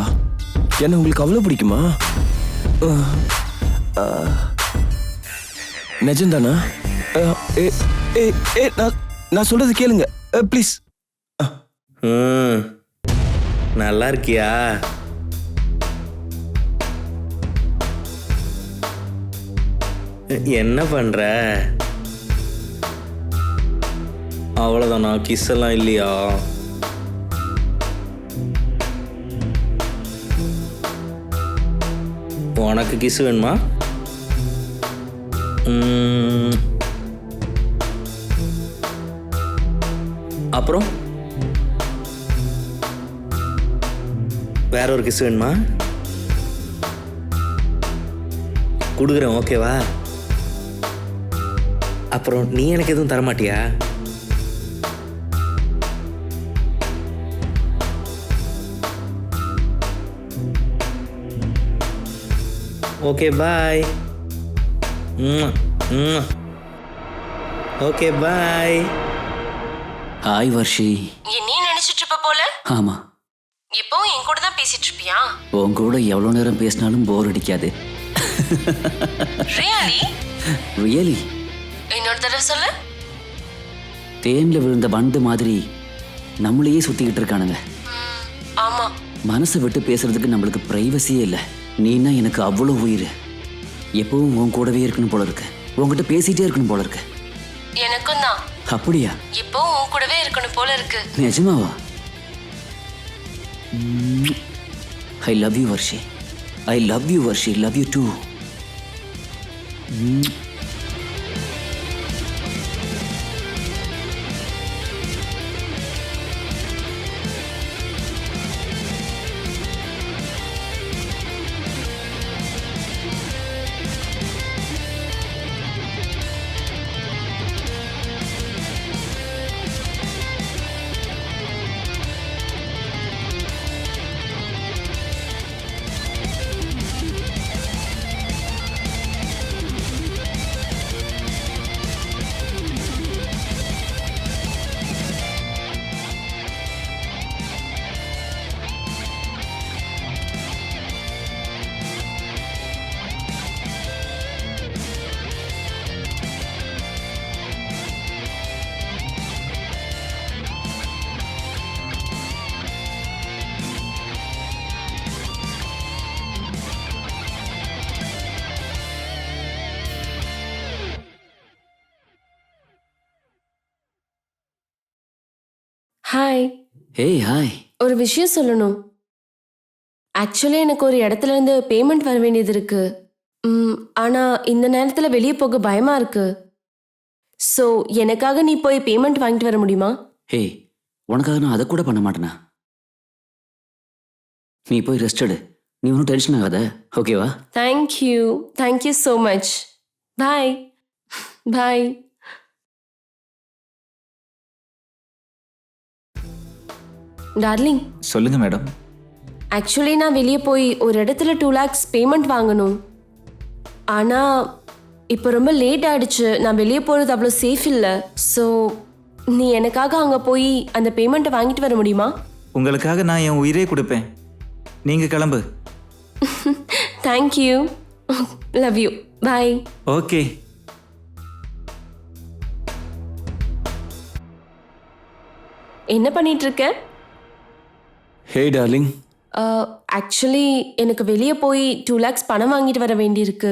Speaker 3: என்ன உங்களுக்கு அவ்வளவு பிடிக்குமா? நிஜம்தானா? நான் சொல்றது கேளுங்க ப்ளீஸ்.
Speaker 2: நல்லா இருக்கியா? என்ன பண்ற? அவ்வளவுதானா? கிஸ் எல்லாம் இல்லையா? உனக்கு கிஸ் வேணுமா? அப்புறம் வேற ஒரு கிஸ் வேணுமா? கொடுக்குறேன், ஓகேவா? அப்புறம் நீ எனக்கு எதுவும் தரமாட்டியா? Okay bye. Okay bye.
Speaker 1: Hi Varshi.
Speaker 4: நீ நினைச்சிட்டு இருப்ப போல.
Speaker 1: ஆமா,
Speaker 4: எப்பவும் என் கூட தான் பேசிட்டு இருப்பியா?
Speaker 1: உன் கூட எவ்வளவு நேரம் பேசினாலும் போர் அடிக்காது.
Speaker 4: ரியலி?
Speaker 1: ரியலி.
Speaker 4: இன்னொரு தடவை சொல்லு.
Speaker 1: தேன்ல விழுந்த பந்து மாதிரி நம்மளையே சுத்திக்கிட்டு இருக்கானுங்க.
Speaker 4: ஆமா.
Speaker 1: மனசை விட்டு பேசுறதுக்கு நம்மளுக்கு பிரைவசியே இல்லை. நீனா எனக்கு அவ்வளோ உயிர். எப்பவும் உன் கூடவே இருக்கணும் போல இருக்கு. உன்கிட்ட பேசிட்டே இருக்கணும் போல இருக்கு.
Speaker 4: எனக்கும் தான்.
Speaker 1: அப்படியா?
Speaker 4: எப்பவும் உன் கூடவே இருக்கணும் போல இருக்கு.
Speaker 1: நிஜமாவா? I love you Varshi. I love you Varshi. Love you too.
Speaker 4: Hi.
Speaker 1: Hey hi.
Speaker 4: ஒரு விஷயம் சொல்லணும். ஆக்சுவலி எனக்கு ஒரு இடத்துல இருந்து பேமெண்ட் வர வேண்டியது இருக்கு. ஆனா இந்த நேரத்துல வெளியே போக பயமா இருக்கு. ஸோ எனக்காக நீ போய் பேமெண்ட் வாங்கிட்டு வர முடியுமா?
Speaker 1: ஹேய், உனக்காக நான் அதை கூட பண்ண மாட்டேனா? நீ போய் ரெஸ்ட் எடு. நீ ஒன்றும் டென்ஷன் ஆகாத, ஓகேவா?
Speaker 4: Thank you so much. Bye bye. Darling.
Speaker 6: சொல்லுங்க மேடம்.
Speaker 4: ஆக்சுவலி நான் வெளியே போய் ஒரு இடத்துல 2 lakhs பேமெண்ட் வாங்கணும். ஆனால் இப்போ ரொம்ப லேட் ஆயிடுச்சு. நான் வெளியே போகிறது அவ்வளோ சேஃப் இல்லை. ஸோ நீ எனக்காக அங்கே போய் அந்த பேமெண்ட்டை வாங்கிட்டு வர முடியுமா?
Speaker 6: உங்களுக்காக நான் என் உயிரே கொடுப்பேன். நீங்க கிளம்பு.
Speaker 4: Thank you. Love you. Bye.
Speaker 6: Okay.
Speaker 4: என்ன பண்ணிட்டு இருக்க?
Speaker 3: ஹே டார்லிங்.
Speaker 4: ஆக்சுவலி எனக்கு வெளியே போய் 2 lakhs பணம் வாங்கிட்டு வர வேண்டியிருக்கு.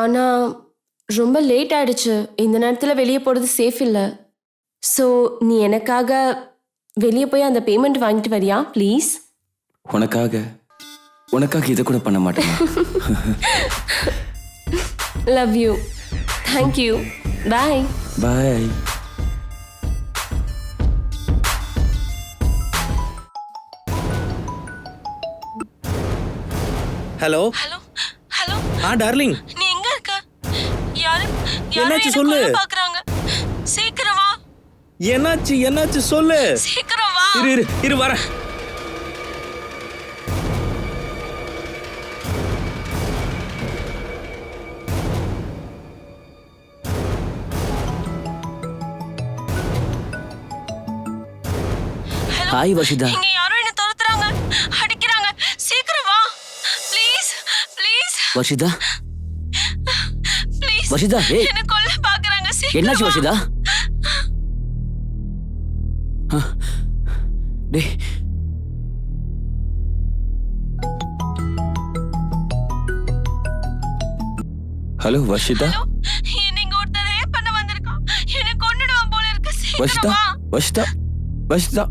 Speaker 4: ஆனால் ரொம்ப லேட் ஆயிடுச்சு. இந்த நேரத்தில் வெளியே போகிறது சேஃப் இல்லை. ஸோ நீ எனக்காக வெளியே போய் அந்த பேமெண்ட் வாங்கிட்டு வரியா ப்ளீஸ்?
Speaker 3: உனக்காக இதை கூட பண்ண மாட்டேன்.
Speaker 4: Love you. Thank you. Bye.
Speaker 3: Bye.
Speaker 2: Hello.
Speaker 4: Hello.
Speaker 2: Darling.
Speaker 4: நீ எங்க இருக்க? யாரும்
Speaker 2: என்னாச்சு சொல்லு.
Speaker 4: பார்க்கறாங்க. சீக்கிரம் வா.
Speaker 2: என்னாச்சு சொல்லு.
Speaker 4: சீக்கிரம் வா.
Speaker 2: இரு வரேன்.
Speaker 1: ஹாய் வர்ஷிதா.
Speaker 4: இங்க யாரோ என்ன துரத்துறாங்க, அடிக்கறாங்க. சீக்கிரம் வா. ப்ளீஸ்.
Speaker 1: வர்ஷிதா.
Speaker 4: ப்ளீஸ்.
Speaker 1: வர்ஷிதா, ஏய்.
Speaker 4: என்ன கொல்ல பார்க்கறாங்க. சீக்கிரம்.
Speaker 1: என்னாச்சு வர்ஷிதா? டேய்.
Speaker 3: ஹலோ வர்ஷிதா.
Speaker 4: என்ன இங்க ஒருத்தர் ரேப் பண்ண வந்திருக்கான். என்ன கொன்னுடுவான் போல இருக்கு. சீக்கிரம் வா.
Speaker 3: வர்ஷிதா.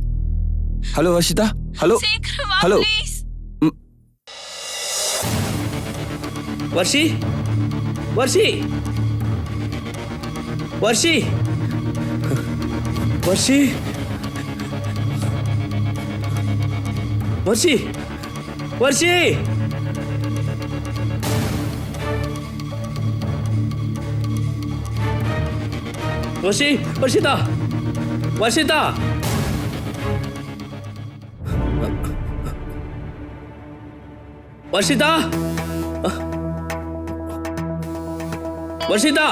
Speaker 3: ஹலோ வர்ஷிதா. ஹலோ.
Speaker 4: சீக்கிரம் வா
Speaker 3: ஹலோ.
Speaker 4: ப்ளீஸ்.
Speaker 2: வர்ஷி. வர்ஷி வர்ஷி வர்ஷி வர்ஷி வர்ஷி வர்ஷிதா வர்ஷிதா வர்ஷிதா வர்ஷிதா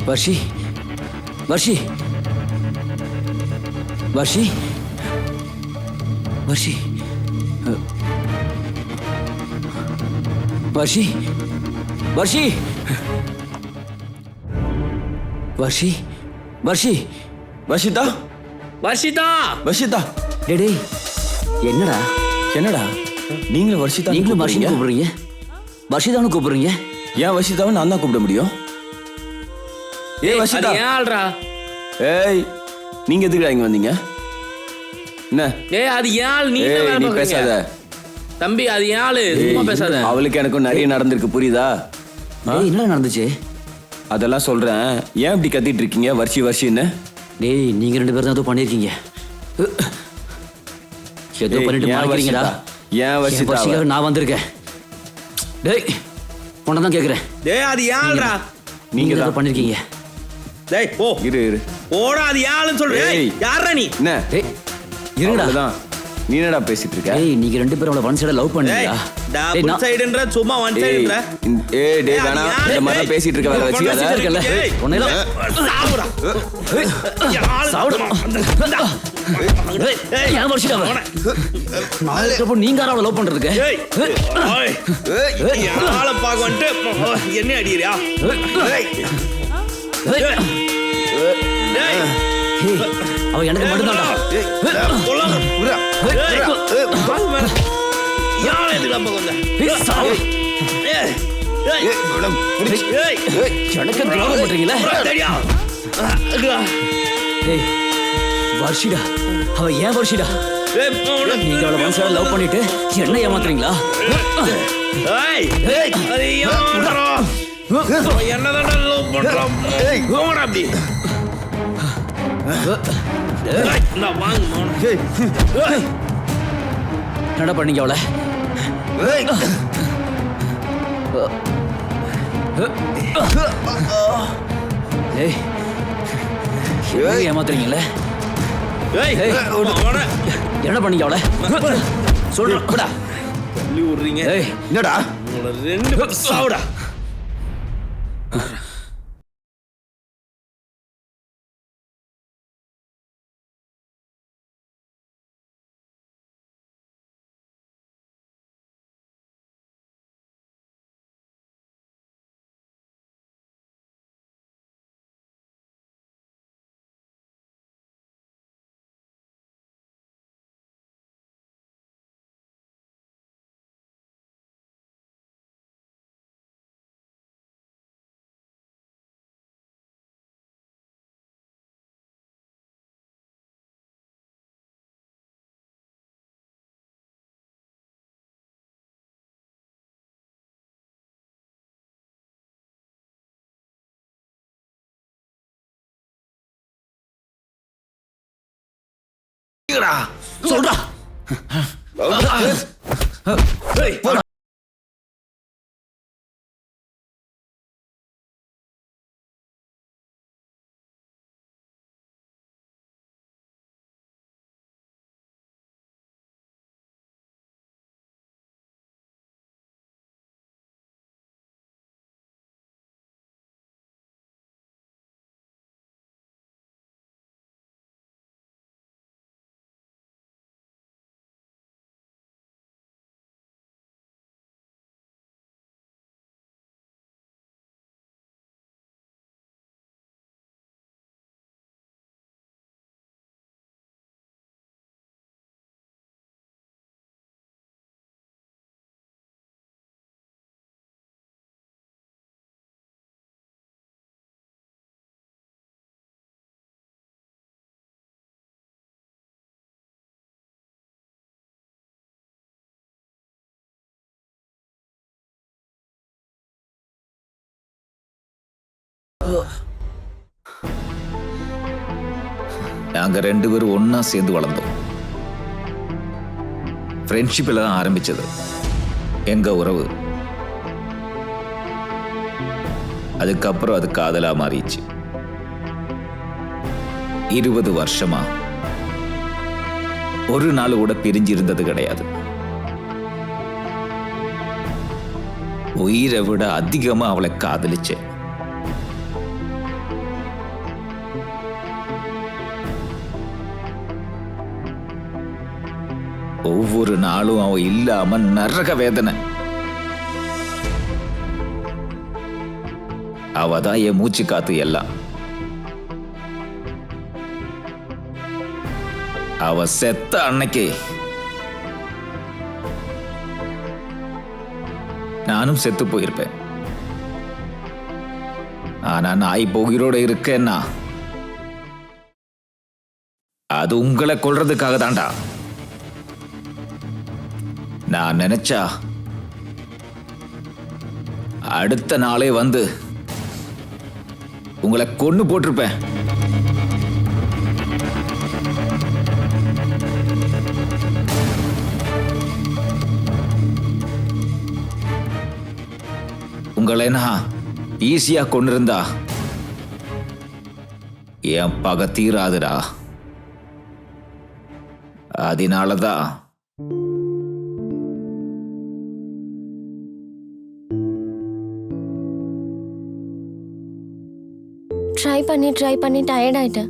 Speaker 1: வர்ஷி வர்ஷி வர்ஷி வர்ஷி வர்ஷி வர்ஷி வர்ஷி வர்ஷி
Speaker 3: வர்ஷிதா
Speaker 2: வர்ஷிதா
Speaker 3: வர்ஷிதா
Speaker 1: டேய் என்னடா
Speaker 3: என்னடா நீங்களும் வர்ஷிதா
Speaker 1: நீங்களும் வர்ஷின்னு கூப்பிடுறீங்க வர்ஷிதான்னு கூப்பிடுறீங்க
Speaker 3: ஏன் வர்ஷிதாவை நான் தான் கூப்பிட முடியும் ஏய்
Speaker 2: அது
Speaker 3: வர்ஷிதா
Speaker 2: ஏன் ஆள்றா
Speaker 3: ஏய் நீங்க எதுக்குடா இங்க வந்தீங்க என்ன
Speaker 2: ஏய் அது ஏன் ஆள் நீ
Speaker 3: ஏய் நீ பேசாத
Speaker 2: தம்பி அது ஏன் ஆளு சும்மா பேசாத
Speaker 3: அவளுக்கு எனக்கும் நிறைய நடந்திருக்கு புரியுதா
Speaker 1: டேய் என்னடா நடந்துச்சு
Speaker 3: அதெல்லாம் சொல்றேன் ஏன் இப்படி கத்திட்டு இருக்கீங்க வர்ஷி வர்ஷின்னு
Speaker 1: டேய் நீங்க ரெண்டு பேரும் தான் ஏதோ பண்ணிருக்கீங்க ஏதோ பண்ணிட்டு மாறிக்கிறீங்கடா
Speaker 3: ஏன் வர்ஷிதா
Speaker 1: வர்ஷிக்காக நான் வந்திருக்கேன் டேய் உன்னை தான் கேட்குறேன்
Speaker 2: டேய் அது ஏன் ஆள்றா
Speaker 1: நீங்க ஏதோ பண்ணிருக்கீங்க
Speaker 2: டேய் போ
Speaker 3: இரு இரு
Speaker 2: போடா அது ஏன் ஆளுன்னு சொல்றேன்
Speaker 3: ஏய்.
Speaker 2: யாரா நீ
Speaker 3: என்ன
Speaker 1: டேய் இருங்கடா
Speaker 3: அவ்வளவுதான் நீ என்னடா பேசிட்டு இருக்க?
Speaker 1: ஏய் நீங்க ரெண்டு பேரும் அவளை ஒன் சைடா லவ் பண்ணீங்களா? டேய்,
Speaker 2: டபுள்
Speaker 1: நான்
Speaker 2: சைடுன்ற சும்மா ஒன் சைடுன்ற
Speaker 3: டேய் வேணா இந்த மாதிரி பேசிட்டு இருக்க வேலை வச்சுக்காத.
Speaker 1: பேசிட்டு இருக்கல. உன்னையெல்லாம்
Speaker 2: சாவுடா.
Speaker 1: சாவுடா. ஏய், ஏன் வருஷம் அவன்? அதுக்கப்புறம் நீங்க யாரும் அவளை லவ் பண்றதுக்கு?
Speaker 2: ஏய் ஓய் யார பாக்க வந்துட்டு என்ன அடிறியா?
Speaker 1: ஏய், அவன் எனக்கு மட்டும்தான்டா.
Speaker 2: கொல்லாம யார எதுக்கு நம்ம வந்த?
Speaker 1: ஏய், சாவு.
Speaker 2: ஏய்
Speaker 1: எனக்கு துரோகம் பண்றீங்களா?
Speaker 2: தெரியா?
Speaker 1: ஏய் வர்ஷிடா, அவ ஏன் வர்ஷிடா? நீங்க அவளை ஒன் சைடா லவ் பண்ணிட்டு என்ன ஏமாத்துறீங்களா?
Speaker 2: என்னதான் லவ் பண்றோம்? போங்கடா அப்படி. நான் வாங்க.
Speaker 1: என்ன பண்ணீங்க அவளை? ஏய் ஏமாத்துறீங்களே? என்ன பண்ணீங்க அவளை? சொல்றா.
Speaker 2: தள்ளி விடுறீங்க.
Speaker 1: ஏய்
Speaker 3: என்னடா
Speaker 2: ரெண்டு பேரும் சாவுடா.
Speaker 1: சொல்றா.
Speaker 10: நாங்க ரெண்டு பேரும் ஒன்னா சேர்ந்து வளர்ந்தோம். ஃப்ரெண்ட்ஷிப்ல தான் ஆரம்பிச்சது எங்க உறவு. அதுக்கப்புறம் அது காதலா மாறிச்சு. 20 வருஷமா ஒரு நாள் கூட பிரிஞ்சு இருந்தது கிடையாது. உயிரை விட அதிகமா அவளை காதலிச்சேன். ஒவ்வொரு நாளும் அவ இல்லாம நரக வேதனை. அவதான் என் மூச்சு காத்து எல்லாம். அவ செத்த அன்னைக்கு நானும் செத்து போயிருப்பேன். ஆனா நான் இப்போ உயிரோட இருக்கேன்னா அது உங்களை கொல்றதுக்காக தான்டா. நான் நினைச்சா அடுத்த நாளே வந்து உங்களை கொன்னு போட்டிருப்பேன். உங்களை நான் ஈஸியா கொண்டு இருந்தா என் பகை தீராதுடா. அதனால தான்
Speaker 4: ட்ரை பண்ணி டயர்ட் ஆயிட்டேன்.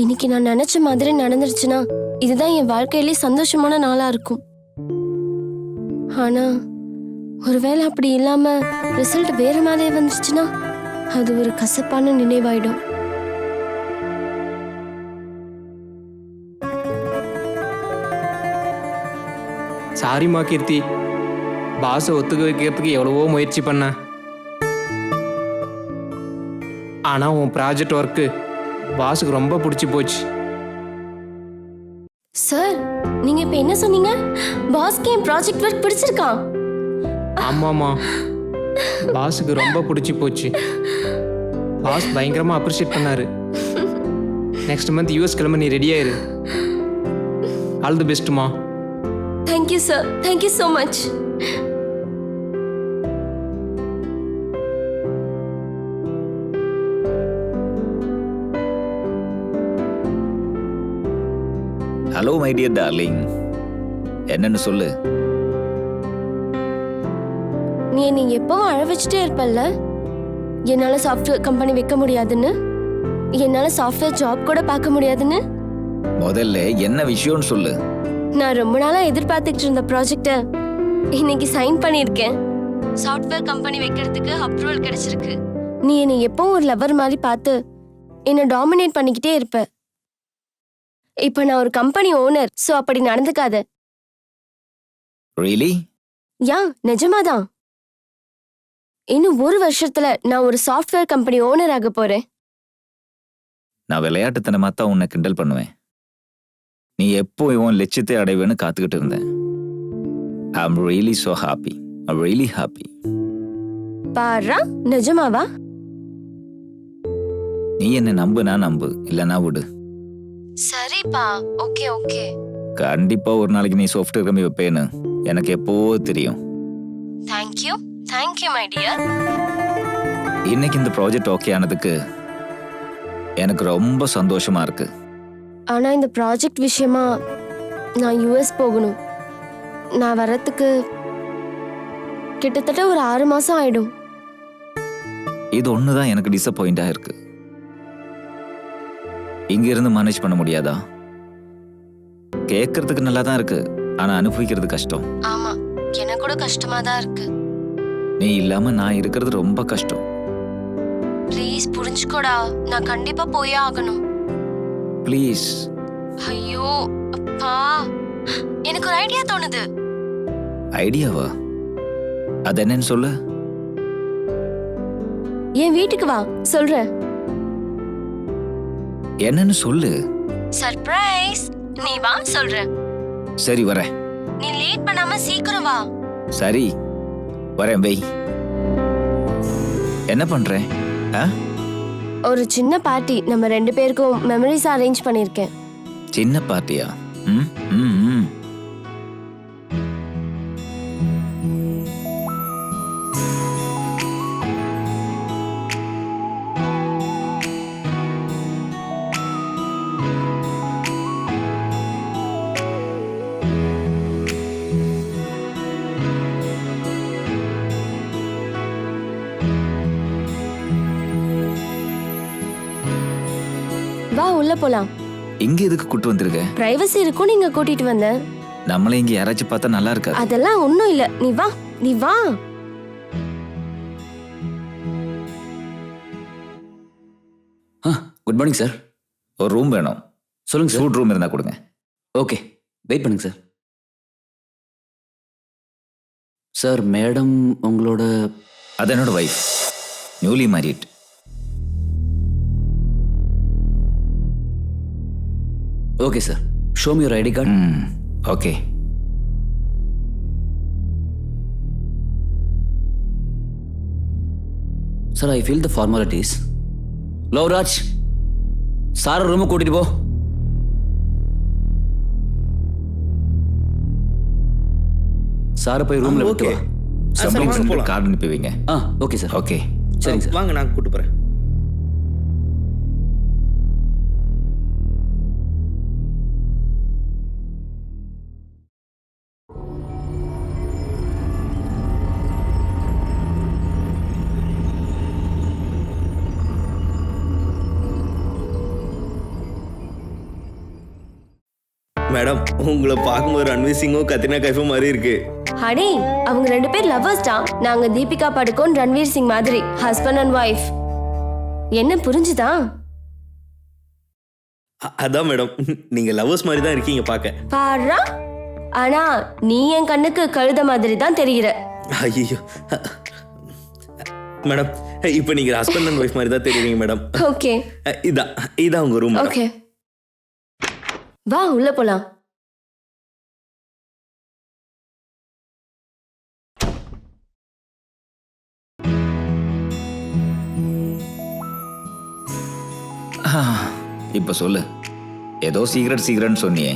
Speaker 4: இன்னைக்கு நான் நினைச்ச மாதிரி நடந்துருச்சுன்னா இதுதான் என் வாழ்க்கையிலே சந்தோஷமான நாளா இருக்கும். ஆனா ஒருவேளை அப்படி இல்லாம ரிசல்ட் வேற மாதிரி வந்துச்சுன்னா அது ஒரு கசப்பான நினைவாயிடும்.
Speaker 11: சாரிம்மா கீர்த்தி, பாஸை ஒத்துக்க வைக்கிறதுக்கு எவ்வளவோ முயற்சி பண்ணேன். ஆனால் உன் ப்ராஜெக்ட் ஒர்க்கு பாஸுக்கு ரொம்ப பிடிச்சி போச்சு.
Speaker 4: சார், நீங்க இப்ப என்ன சொன்னீங்க? பாஸ்க்கு என் ப்ராஜெக்ட் ஒர்க் பிடிச்சிருக்கா?
Speaker 11: ஆமாம்மா, பாஸுக்கு ரொம்ப பிடிச்சி போச்சு. பாஸ் பயங்கரமாக அப்ரிஷியேட் பண்ணாரு. நெக்ஸ்ட் மந்த் யூஎஸ் கிளம்ப நீ ரெடியாயிரு. ஆல் தி பெஸ்ட்டுமா.
Speaker 4: Thank you sir, thank you so much.
Speaker 10: Hello my dear darling, என்னன்னு சொல்லு.
Speaker 4: நீ எப்பவும் அழ வச்சுட்டே இருப்பல்ல, என்னால சாஃப்ட்வேர் கம்பெனி வைக்க முடியாதுன்னு, என்னால சாஃப்ட்வேர் ஜாப் கூட பார்க்க முடியாதுன்னு.
Speaker 10: முதல்ல என்ன விஷயம்னு சொல்லு.
Speaker 4: நான் ரொம்ப நாளா எதிர்பார்த்துக்கிட்டு இருந்த ப்ராஜெக்ட இன்னைக்கு சைன் பண்ணியிருக்கேன். சாஃப்ட்வேர் கம்பெனி வைக்கிறதுக்கு அப்ரூவல் கிடைச்சிருக்கு. நீ என்னை எப்பவும் ஒரு லவர் மாதிரி பார்த்து என்னை டாமினேட் பண்ணிக்கிட்டே இருப்ப. இப்ப நான் ஒரு கம்பெனி ஓனர், சோ அப்படி நடந்துக்காத.
Speaker 10: ரியலி?
Speaker 4: யா, நிஜமாதான். இன்னும் ஒரு வருஷத்துல நான் ஒரு சாஃப்ட்வேர் கம்பெனி ஓனர் ஆக போறேன்.
Speaker 10: நான் விளையாட்டுத்தனமா தான் உன்னை கிண்டல் பண்ணுவேன். நீ எப்போ இவன் லட்சியத்தை அடைவேன்னு காத்துக்கிட்டு இருந்தேன். I am really so happy. I am really happy.
Speaker 4: பாரா, நிஜமாவா?
Speaker 10: நீ என்ன நம்புனா நம்பு, இல்லனா விடு.
Speaker 4: சரிப்பா, ஓகே ஓகே.
Speaker 10: கண்டிப்பா ஒரு நாளைக்கு நீ சாஃப்ட்வேர் கம்பெனி வைப்பேன்னு எனக்கு எப்போ தெரியும்.
Speaker 4: Thank you, thank you my dear.
Speaker 10: இன்னைக்கு இந்த ப்ராஜெக்ட் ஓகே ஆனதுக்கு எனக்கு ரொம்ப சந்தோஷமா இருக்கு.
Speaker 4: ஆனா இந்த ப்ராஜெக்ட் விஷயமா நான் யுஎஸ் போகணும். நான் வரத்துக்கு கிட்டத்தட்ட ஒரு 6 மாசம் ஆயிடும்.
Speaker 10: இது ஒண்ணுதான் எனக்கு டிசப்பாயிண்டா இருக்கு. இங்க இருந்து மேனேஜ் பண்ண முடியாதா? கேட்கறதுக்கு நல்லா தான் இருக்கு, ஆனா அனுபவிக்கிறது கஷ்டம்.
Speaker 4: ஆமா, எனக்கு கூட கஷ்டமா தான் இருக்கு.
Speaker 10: நீ இல்லாம நான் இருக்கிறது ரொம்ப கஷ்டம்.
Speaker 4: ப்ளீஸ் புரிஞ்சுக்கோடா, நான் கண்டிப்பா போயே ஆகணும்.
Speaker 10: ப்ளீஸ்.
Speaker 4: ஐயோ அப்பா, எனக்கு ஒரு ஐடியா தோணுது.
Speaker 10: ஐடியாவா? அது என்னன்னு சொல்லு.
Speaker 4: என் வீட்டுக்கு வா, சொல்றேன்.
Speaker 10: என்னன்னு சொல்லு.
Speaker 4: சர்ப்ரைஸ். நீ வா, சொல்றேன்.
Speaker 10: சரி வரேன்.
Speaker 4: நீ லேட் பண்ணாம சீக்கிரம் வா.
Speaker 10: சரி வரேன், வெய். என்ன பண்றேன்?
Speaker 4: ஒரு சின்ன பார்ட்டி, நம்ம 2 பேருக்கும் மெமரிஸ் அரேஞ்ச் பண்ணிருக்கேன்.
Speaker 10: சின்ன பார்ட்டியா? ம் ம் ம்.
Speaker 4: வா, உள்ள போலாம்.
Speaker 10: இங்க எதுக்கு கூட்டு வந்திருக்க?
Speaker 4: பிரைவசி இருக்கும், நீங்க கூட்டிட்டு வந்தேன்.
Speaker 10: நம்மள இங்க யாராச்சும் பார்த்தா நல்லா இருக்காது.
Speaker 4: அதெல்லாம் ஒண்ணும் இல்ல, நீ வா, நீ வா.
Speaker 1: Good morning sir.
Speaker 10: ஒரு ரூம் வேணும்.
Speaker 1: சொல்லுங்க சார்.
Speaker 10: சூட் ரூம் இருந்தா கொடுங்க.
Speaker 1: ஓகே, வெயிட் பண்ணுங்க சார். சார், மேடம் உங்களோட...
Speaker 10: அது என்னோட wife, newly married.
Speaker 1: Okay sir, show me your ID card.
Speaker 10: Okay.
Speaker 1: Sir, I feel the formalities. Lavraj, sir ரூமுக்கு கூட்டிட்டு போ. சாரை போய் ரூம்ல விட்டு வா.
Speaker 10: சம்பளம் கார்டு அனுப்புவீங்க?
Speaker 1: Okay sir.
Speaker 10: ஓகே
Speaker 1: சரிங்க சார்.
Speaker 2: வாங்க, நான் கூட்டு போறேன். மேடம் உங்களை பார்க்கும்போது ரன்வீர் சிங்கும் கத்ரினா கைஃபும் மாதிரி இருக்கு.
Speaker 4: ஹனி அவங்க 2 பேர் லவ்வர்ஸ் தான். நாங்க தீபிகா படுகோன் ரன்வீர் சிங் மாதிரி ஹஸ்பண்ட் அண்ட் ஒய்ஃப். என்ன புரிஞ்சுதா?
Speaker 2: அதான் மேடம் நீங்க லவ்வர்ஸ் மாதிரி தான் இருக்கீங்க பார்க்க.
Speaker 4: பாரா, ஆனா நீ என் கண்ணுக்கு கழுத மாதிரி தான் தெரியுற.
Speaker 2: ஐயோ மேடம் இப்போ நீங்க ஹஸ்பண்ட் அண்ட் ஒய்ஃப் மாதிரி தான் தெரியுறீங்க மேடம்.
Speaker 4: ஓகே,
Speaker 2: இதான் உங்க ரூம்.
Speaker 4: ஓகே வா உள்ள போலாம்.
Speaker 10: இப்ப சொல்லு, ஏதோ சீக்ரெட்னு சொன்னியே,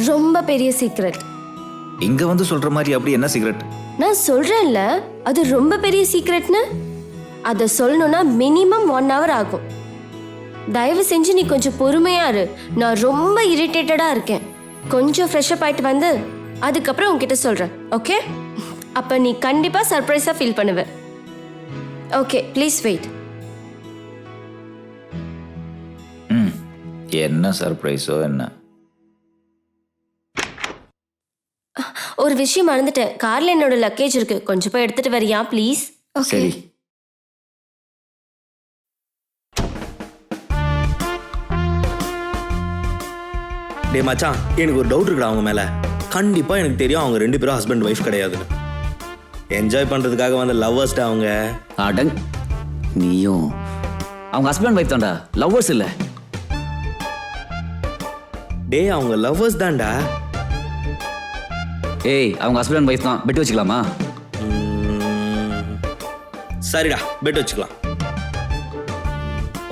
Speaker 4: ரொம்ப பெரிய சீக்ரெட்.
Speaker 10: இங்க வந்து சொல்ற மாதிரி அப்படி என்ன சீக்ரெட்?
Speaker 4: நான் சொல்றேன்ல, அது ரொம்ப பெரிய சீக்ரெட்னு. அதை சொல்லணும்னா மினிமம் 1 hour ஆகும். தயவு செஞ்சு நீ கொஞ்சம் பொறுமையா இரு. நான் ரொம்ப இரிட்டேட்டடா இருக்கேன். கொஞ்சம் ஃப்ரெஷ் அப் ஆயிட்டு வந்து அதுக்கப்புறம் உன்கிட்ட சொல்றேன். ஓகே? அப்ப நீ கண்டிப்பா சர்ப்ரைஸா ஃபீல் பண்ணுவ. Okay, please wait.
Speaker 10: என்ன சர்ப்ரைஸோ என்ன?
Speaker 4: ஒரு விஷயம் மறந்துட்டேன். கார்ல என்னோட லக்கேஜ் இருக்கு, கொஞ்சம் போய் எடுத்துட்டு வரியா ப்ளீஸ்? ஓகே.
Speaker 10: சரி.
Speaker 2: டே மச்சான், எனக்கு ஒரு டவுட் இருக்குடா அவங்க மேல. கண்டிப்பா எனக்கு தெரியும் அவங்க 2 பேரும் ஹஸ்பண்ட் ஒய்ஃப் கிடையாதுன்னு. என்ஜாய் பண்றதுக்காக வந்த லவ்வர்ஸ்டா அவங்க.
Speaker 1: அடங், நீயும் அவங்க ஹஸ்பண்ட் ஒய்ஃப் தான்டா, லவ்வர்ஸ் இல்ல.
Speaker 2: டே அவங்க லவ்வர்ஸ் தான்டா.
Speaker 1: ஏய் அவங்க ஹஸ்பண்ட் ஒய்ஃப் தான், பெட் வச்சுக்கலாமா?
Speaker 2: சரிடா, பெட் வச்சுக்கலாம்.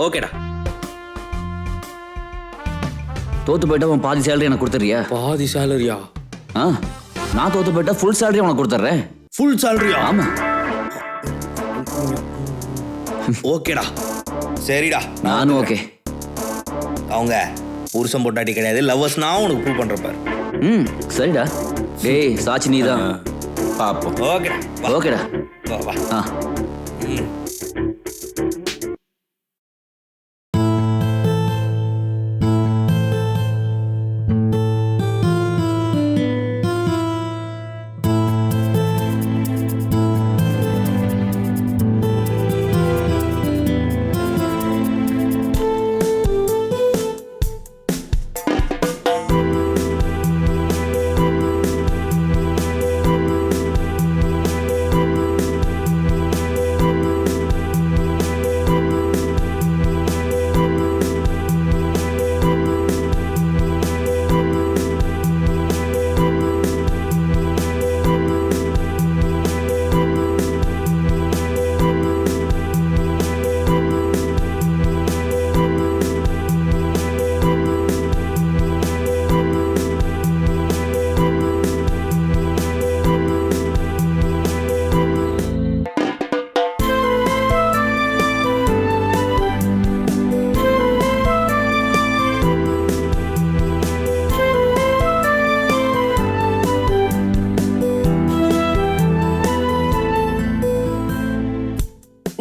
Speaker 2: ஓகேடா.
Speaker 1: தோத்து போயிட்டா உன் பாதி சேலரி எனக்கு கொடுத்துறியா?
Speaker 2: பாதி சேலரியா?
Speaker 1: நான் தோத்து போயிட்டா ஃபுல் சேலரி உனக்கு கொடுத்துட்றேன்.
Speaker 2: ஃபுல் சேலரியா?
Speaker 1: ஆமா.
Speaker 2: ஓகேடா, சரிடா.
Speaker 1: நானும் ஓகே.
Speaker 2: அவங்க புருஷன் பொட்டாட்டி கிடையாது, லவ்வர்ஸ். நான் உனக்கு ப்ரூவ் பண்றேன் பாரு.
Speaker 1: சரிடா. டேய் சாச்சி நீ தான்
Speaker 3: பாப்போம்.
Speaker 2: ஓகேடா.
Speaker 1: ஓகேடா.
Speaker 2: வா வா.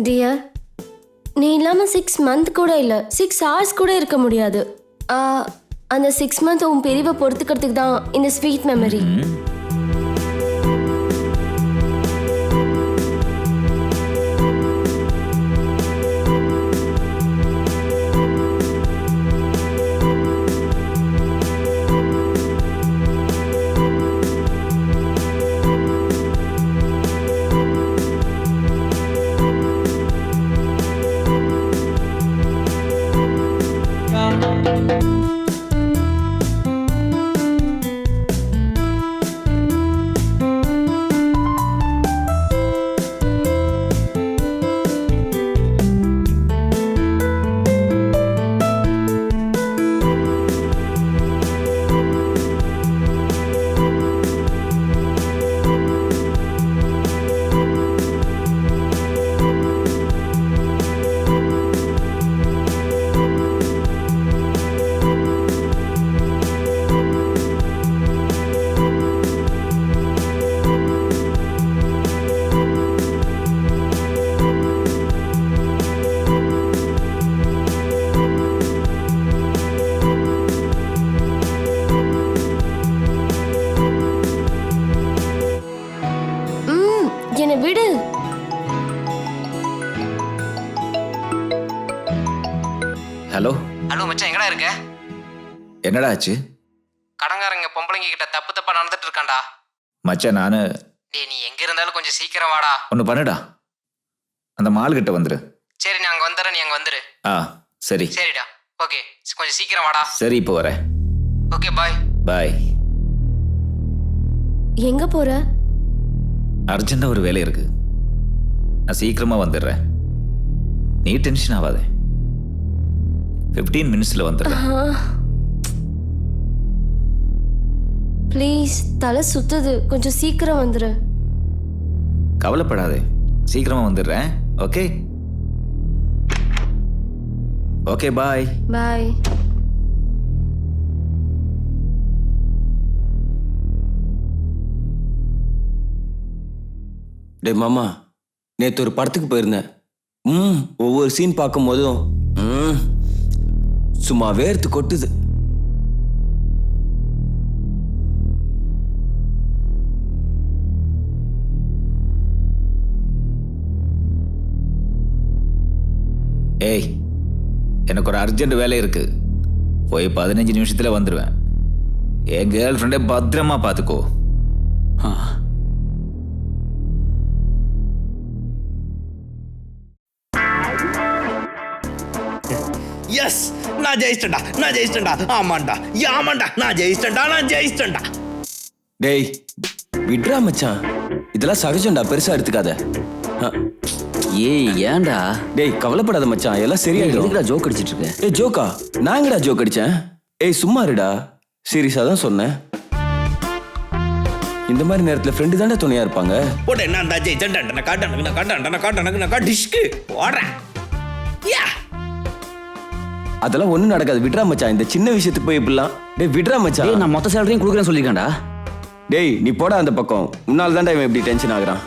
Speaker 4: டியர், நீ இல்லாமல் 6 months கூட இல்லை, 6 hours கூட இருக்க முடியாது. அந்த 6 months உன் பிரிவை பொறுத்துக்கிறதுக்கு தான் இந்த ஸ்வீட் மெமரி.
Speaker 10: ஹலோ
Speaker 11: ஹலோ மச்சான், எங்கடா இருக்க?
Speaker 10: என்னடா ஆச்சு?
Speaker 11: கடங்காரங்க பொம்பளைங்க கிட்ட தப்பு தப்பா நடந்துட்டு இருக்கான்டா.
Speaker 10: மச்சான் நானு
Speaker 11: டேய், நீ எங்க இருந்தாலும் கொஞ்சம் சீக்கிரம் வாடா.
Speaker 10: ஒன்று பண்ணுடா, அந்த மால் கிட்ட வந்துரு.
Speaker 11: சரி, நான் அங்க வந்துடுறேன், நீ அங்க வந்துரு.
Speaker 10: ஆ சரி
Speaker 11: சரிடா, ஓகே, கொஞ்சம் சீக்கிரம் வாடா.
Speaker 10: சரி, இப்போ வரேன்.
Speaker 11: ஓகே, பாய்.
Speaker 10: பாய்.
Speaker 4: எங்க போற?
Speaker 10: அர்ஜென்ட்டாக ஒரு வேலை இருக்கு, நான் சீக்கிரமா வந்துடுறேன். நீ டென்ஷன் ஆகாத, 15 மினிட்ஸில் வந்துடுறேன்.
Speaker 4: ப்ளீஸ், தலை சுத்துது, கொஞ்சம் சீக்கிரம் வந்துரு.
Speaker 10: கவலைப்படாதே, சீக்கிரமா வந்துடுறேன். ஓகே ஓகே, பாய்.
Speaker 4: பாய்.
Speaker 3: டே மாமா, நேற்று ஒரு படத்துக்கு போயிருந்தேன். ஒவ்வொரு சீன் பார்க்கும் போதும் சும்மா வேர்த்து கொட்டுது.
Speaker 10: ஏய், எனக்கு ஒரு அர்ஜென்ட் வேலை இருக்கு, போய் 15 நிமிஷத்துல வந்துடுவேன். என் கேர்ள் ஃப்ரெண்டை பத்திரமா பார்த்துக்கோ.
Speaker 2: எஸ், நான் ஜெயிச்சிட்டேன்டா. ஆமாண்டா, நான் ஜெயிச்சிட்டேன்டா.
Speaker 3: டேய் விட்ரா மச்சான், இதெல்லாம் சகஜம்டா, பெருசா எடுத்துக்காத.
Speaker 1: ஏய் ஏன்டா?
Speaker 3: டேய் கவலைப்படாத மச்சான், எல்லாம் சரியாயிடும்.
Speaker 1: எதுக்குடா ஜோக் அடிச்சிட்டு இருக்க?
Speaker 3: ஏய் ஜோக்கா? நான் எங்கடா ஜோக் அடிச்சேன்? ஏய் சும்மா இருடா, சீரியஸா தான் சொன்னேன். இந்த மாதிரி நேரத்துல ஃப்ரெண்டு தானே துணையா இருப்பாங்க.
Speaker 2: போட நான் ஜெயிச்சேன்டா, காட்டானுக்கு டிஷ்க்கு ஓடுறேன். யா,
Speaker 3: அதெல்லாம் ஒண்ணும் நடக்காது, விட்ரா மச்சான். இந்த சின்ன விஷயத்துக்கு போய் இப்படிலாம். டேய் விட்ரா மச்சான்.
Speaker 1: டேய், நான் மொத்த சேலரியும் கொடுக்குறேன்னு சொல்லியிருக்கேன்டா.
Speaker 3: டேய் நீ போடா அந்த பக்கம், உன்னால தான்டா இவன் இப்படி டென்ஷன் ஆகுறான்.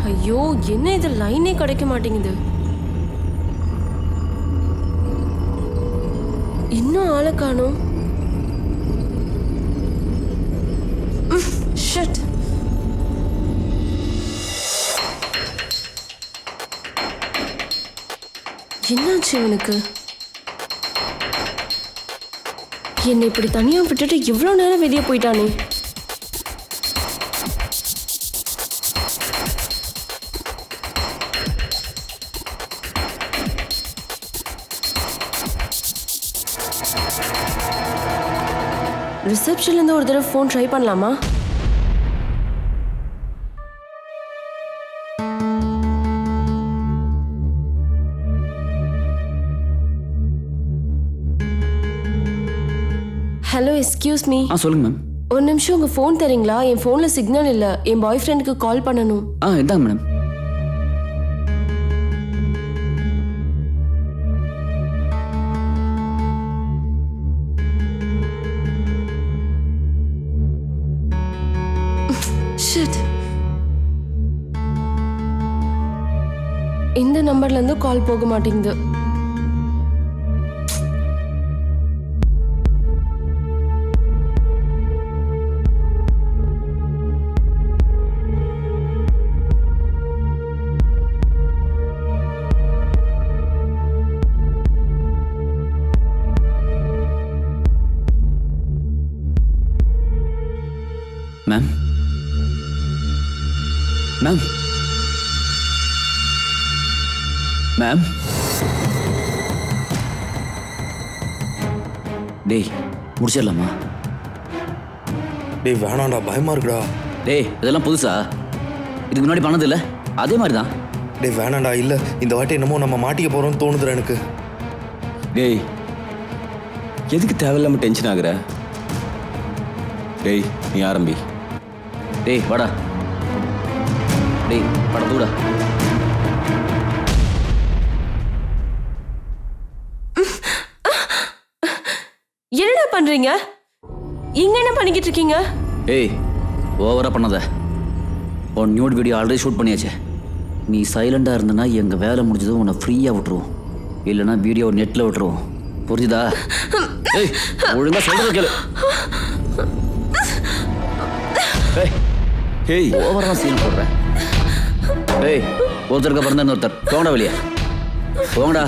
Speaker 4: ஐயோ, என்ன இது, லைனே கிடைக்க மாட்டேங்குது. இன்னும் ஆளை காணோம். ஷிட். என்னாச்சு இவனுக்கு? என்னை இப்படி தனியா விட்டுட்டு இவ்வளவு நேரம் வெளியே போயிட்டானே. ரிசப்ஷன்லேருந்து ஒரு தடவை ஃபோன் ட்ரை பண்ணலாமா? Hello, excuse me.
Speaker 1: சொல்லுங்க மேம்.
Speaker 4: ஒரு நிமிஷம் உங்கள் ஃபோன் தரீங்களா? என் ஃபோனில் சிக்னல் இல்லை. என் பாய் ஃப்ரெண்டுக்கு கால் பண்ணணும்.
Speaker 1: இந்தாங்க மேடம்.
Speaker 4: ஷிட். இந்த நம்பர்லேருந்து கால் போக மாட்டேங்குது.
Speaker 1: மேம் மேம் மேம் டேய் முடிச்சிடலாமா?
Speaker 2: டேய் வேணாண்டா, பயமா இருக்குடா.
Speaker 1: டேய் இதெல்லாம் புதுசா? இதுக்கு முன்னாடி பண்ணது இல்லை? அதே மாதிரி தான்.
Speaker 2: டேய் வேணாண்டா, இல்லை இந்த வாட்டி என்னமோ நம்ம மாட்டிக்க போகிறோம்னு தோணுதுடா எனக்கு.
Speaker 3: டேய் எதுக்கு தேவையில்லாம டென்ஷன் ஆகுற? டேய் நீ ஆரம்பி.
Speaker 1: டேய் வாடா. டேய் படம் தூடா.
Speaker 4: என்னடா பண்றீங்க? இங்க என்ன பண்ணிக்கிட்டு இருக்கீங்க?
Speaker 1: ஏய் ஓவரா பண்ணாத. உன் நியூட் வீடியோ ஆல்ரெடி ஷூட் பண்ணியாச்சு. நீ சைலண்டாக இருந்தனா எங்கள் வேலை முடிஞ்சதும் உன்னை ஃப்ரீயாக விட்டுருவோம். இல்லைன்னா வீடியோ நெட்டில் விட்டுருவோம். புரிஞ்சுதா? ஏய் ஒழுங்கா சொல்றது கேளு.
Speaker 3: ஏய்
Speaker 1: ஓவரா சீன் போடுறேன். ஏய் ஒருத்தருக்கு அப்புறம் தான் ஒருத்தர். போங்கடா வெளியே போங்கடா.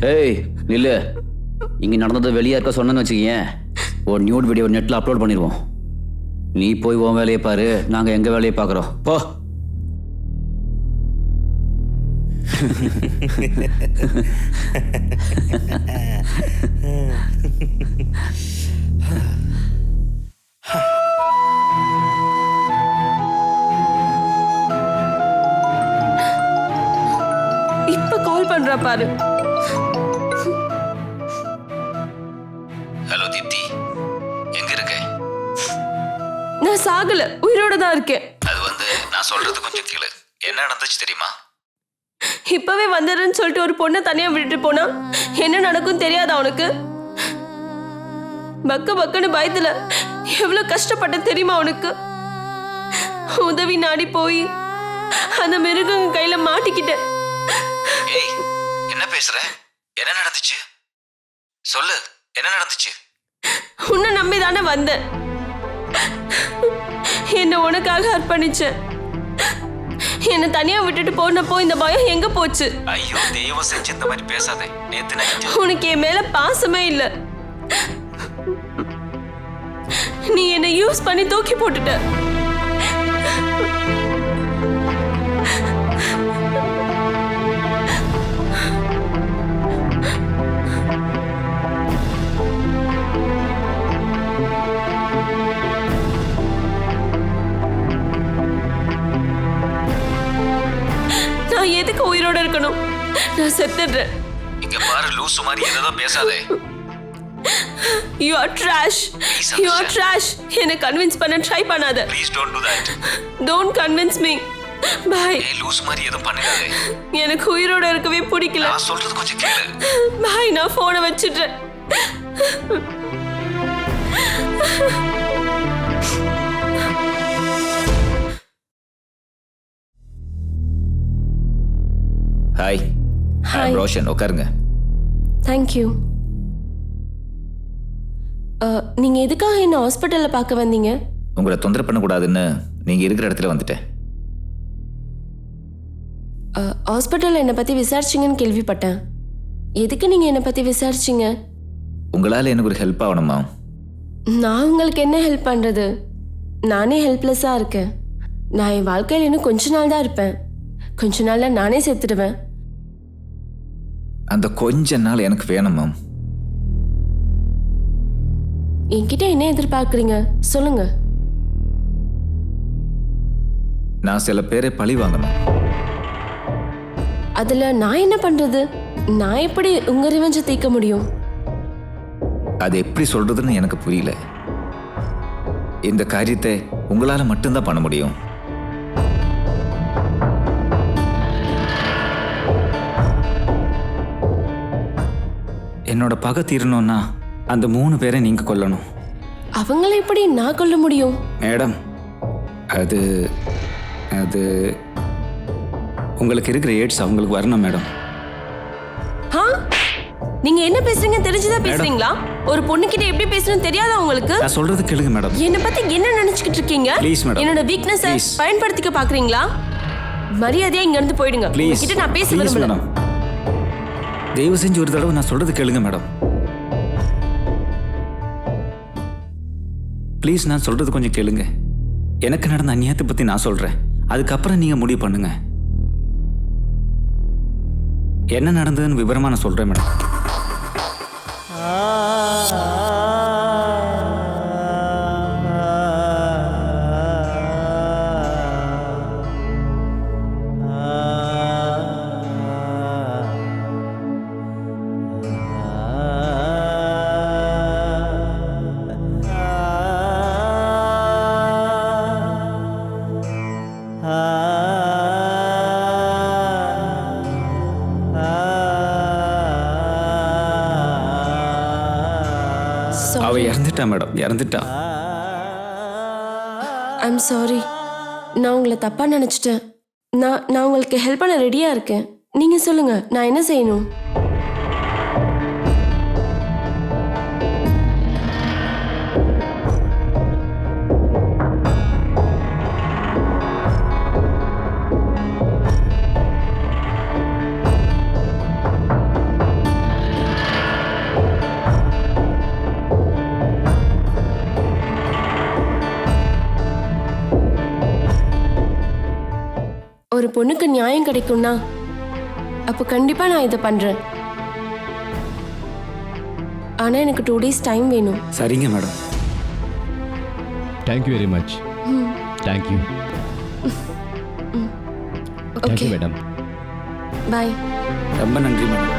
Speaker 1: ஏய் நில்லு. இங்க நடந்தது வெளியே இருக்க சொன்னேன்னு வச்சுக்கேன், ஒரு நியூட் வீடியோ நெட்ல அப்லோட் பண்ணிடுவோம். நீ போய் உன் வேலையை பாரு, நாங்க எங்க வேலையை பார்க்குறோம். போ.
Speaker 4: இப்ப கால் பண்றா பாரு.
Speaker 10: ஹலோ தீப்தி, எங்க இருக்க?
Speaker 4: நான் சாகல, உயிரோட தான் இருக்கேன்.
Speaker 10: அது நான் சொல்றது கொஞ்சம் கேளு. என்ன நடந்துச்சு தெரியுமா?
Speaker 4: இப்பவே வந்துடுறேன்னு சொல்லிட்டு ஒரு பொண்ணை தனியா விட்டுட்டு போனா என்ன நடக்கும் தெரியாதா உனக்கு? பக்க பக்கன்னு பயத்துல எவ்வளவு கஷ்டப்பட்ட தெரியுமா உனக்கு? உதவி நாடி போய் அந்த மிருகங்க கையில மாட்டிக்கிட்டேன்.
Speaker 10: ஏய் என்ன பேசுற? என்ன நடந்துச்சு? சொல்லு, என்ன நடந்துச்சு?
Speaker 4: உன்னை நம்பி தானே வந்தேன். என்ன உனக்காக அர்ப்பணிச்சேன். என்ன தனியா விட்டுட்டு போனப்போ இந்த பயம் எங்க போச்சு?
Speaker 10: ஐயோ தெய்வம் செஞ்சு இந்த மாதிரி பேசாதே. நேத்து நைட்டு
Speaker 4: உனக்கு என் மேல பாசமே இல்ல. நீ என்ன யூஸ் பண்ணி தூக்கி போட்டுட்ட. நான் எதுக்கு உயிரோட இருக்கணும்? நான் செத்துடுறேன்.
Speaker 10: இங்க பாரு லூசு மாதிரி ஏதோ பேசாதே.
Speaker 4: You are trash. You are trash. என்னை கன்வின்ஸ் பண்ண ட்ரை பண்ணாத.
Speaker 10: Please don't do that.
Speaker 4: Don't convince me. Bye.
Speaker 10: ஏய் லூஸ் மாதிரி எதுவும் பண்ணிடாதே.
Speaker 4: எனக்கு உயிரோட இருக்கவே பிடிக்கல.
Speaker 10: நான் சொல்றது கொஞ்சம் கேளு.
Speaker 4: பை, நான் போனை வச்சிடுறேன்.
Speaker 10: ஹாய்.
Speaker 4: Hi.
Speaker 10: ரோஷன் உட்காருங்க.
Speaker 4: தேங்க்யூ. நீங்கள் எதுக்காக என்ன ஹாஸ்பிட்டலில் பார்க்க வந்தீங்க?
Speaker 10: உங்களை தொந்தரவு பண்ணக்கூடாதுன்னு நீங்க இருக்கிற இடத்துல வந்துட்டேன்.
Speaker 4: ஹாஸ்பிட்டலில் என்னை பற்றி விசாரிச்சிங்கன்னு கேள்விப்பட்டேன். எதுக்கு நீங்கள் என்னை பற்றி விசாரிச்சிங்க?
Speaker 10: உங்களால எனக்கு ஒரு ஹெல்ப் ஆகணுமா?
Speaker 4: நான் உங்களுக்கு என்ன ஹெல்ப் பண்ணுறது? நானே ஹெல்ப்லெஸ்ஸாக இருக்கேன். நான் என் வாழ்க்கையில் இன்னும் கொஞ்ச நாள் தான் இருப்பேன். கொஞ்ச நாளில் நானே செத்துடுவேன்.
Speaker 10: அந்த கொஞ்ச நாள் எனக்கு வேணும் மேம்.
Speaker 4: என்கிட்ட என்ன எதிர்பார்க்குறீங்க சொல்லுங்க.
Speaker 10: நான் சில பேரை பழி வாங்கணும்.
Speaker 4: அதில் நான் என்ன பண்ணுறது? நான் எப்படி உங்கள் ரிவெஞ்சை தீர்க்க முடியும்?
Speaker 10: அது எப்படி சொல்றதுன்னு எனக்கு புரியல. இந்த காரியத்தை உங்களால மட்டும்தான் பண்ண முடியும். என்னோட பகை தீரணும்னா அந்த 3 பேரை நீங்க கொல்லணும்.
Speaker 4: அவங்கள எப்படி நான் கொல்ல முடியும்?
Speaker 10: மேடம், அது அது உங்களுக்கு இருக்கிற எய்ட்ஸ் அவங்களுக்கு வரணும் மேடம்.
Speaker 4: ஆ? நீங்க என்ன பேசுறீங்க தெரிஞ்சுதான் பேசுறீங்களா? ஒரு பொண்ணுகிட்ட எப்படி பேசணும் தெரியாதா உங்களுக்கு?
Speaker 10: நான் சொல்றது கேளுங்க மேடம்.
Speaker 4: என்ன பத்தி என்ன நினைச்சுக்கிட்டு இருக்கீங்க?
Speaker 10: Please, madam.
Speaker 4: என்னோட வீக்னஸ்
Speaker 10: Please.
Speaker 4: பயன்படுத்திக்க பாக்குறீங்களா? மரியாதையா இங்க இருந்து போயிடுங்க.
Speaker 10: ப்ளீஸ்
Speaker 4: உங்ககிட்ட நான் பேச
Speaker 10: ப்ளீஸ்
Speaker 4: விரும்பல.
Speaker 10: மேடம், தயவு செஞ்சு ஒரு தடவை நான் சொல்றது கேளுங்க மேடம். ப்ளீஸ் நான் சொல்றது கொஞ்சம் கேளுங்க. எனக்கு நடந்த அநியாயத்தை பத்தி நான் சொல்றேன். அதுக்கப்புறம் நீங்க முடிவு பண்ணுங்க. என்ன நடந்ததுன்னு விவரமா நான் சொல்றேன் மேடம். அவ இறந்துட்டா மேடம், இறந்துட்டா.
Speaker 4: I'm sorry. நான் உங்களை தப்பா நினைச்சிட்டேன். நான் உங்களுக்கு ஹெல்ப் பண்ண ரெடியா இருக்கேன். நீங்க சொல்லுங்க, நான் என்ன செய்யணும்? ஒரு பொண்ணுக்கு நியாயம் கிடைக்கும்னா அப்போ கண்டிப்பா நான் இதை பண்றேன். ஆனா எனக்கு 2 days டைம் வேணும்.
Speaker 10: சரிங்க madam.
Speaker 12: Thank you very much. Thank you. Thank you madam.
Speaker 4: Bye.
Speaker 10: ரொம்ப நன்றி மேடம்.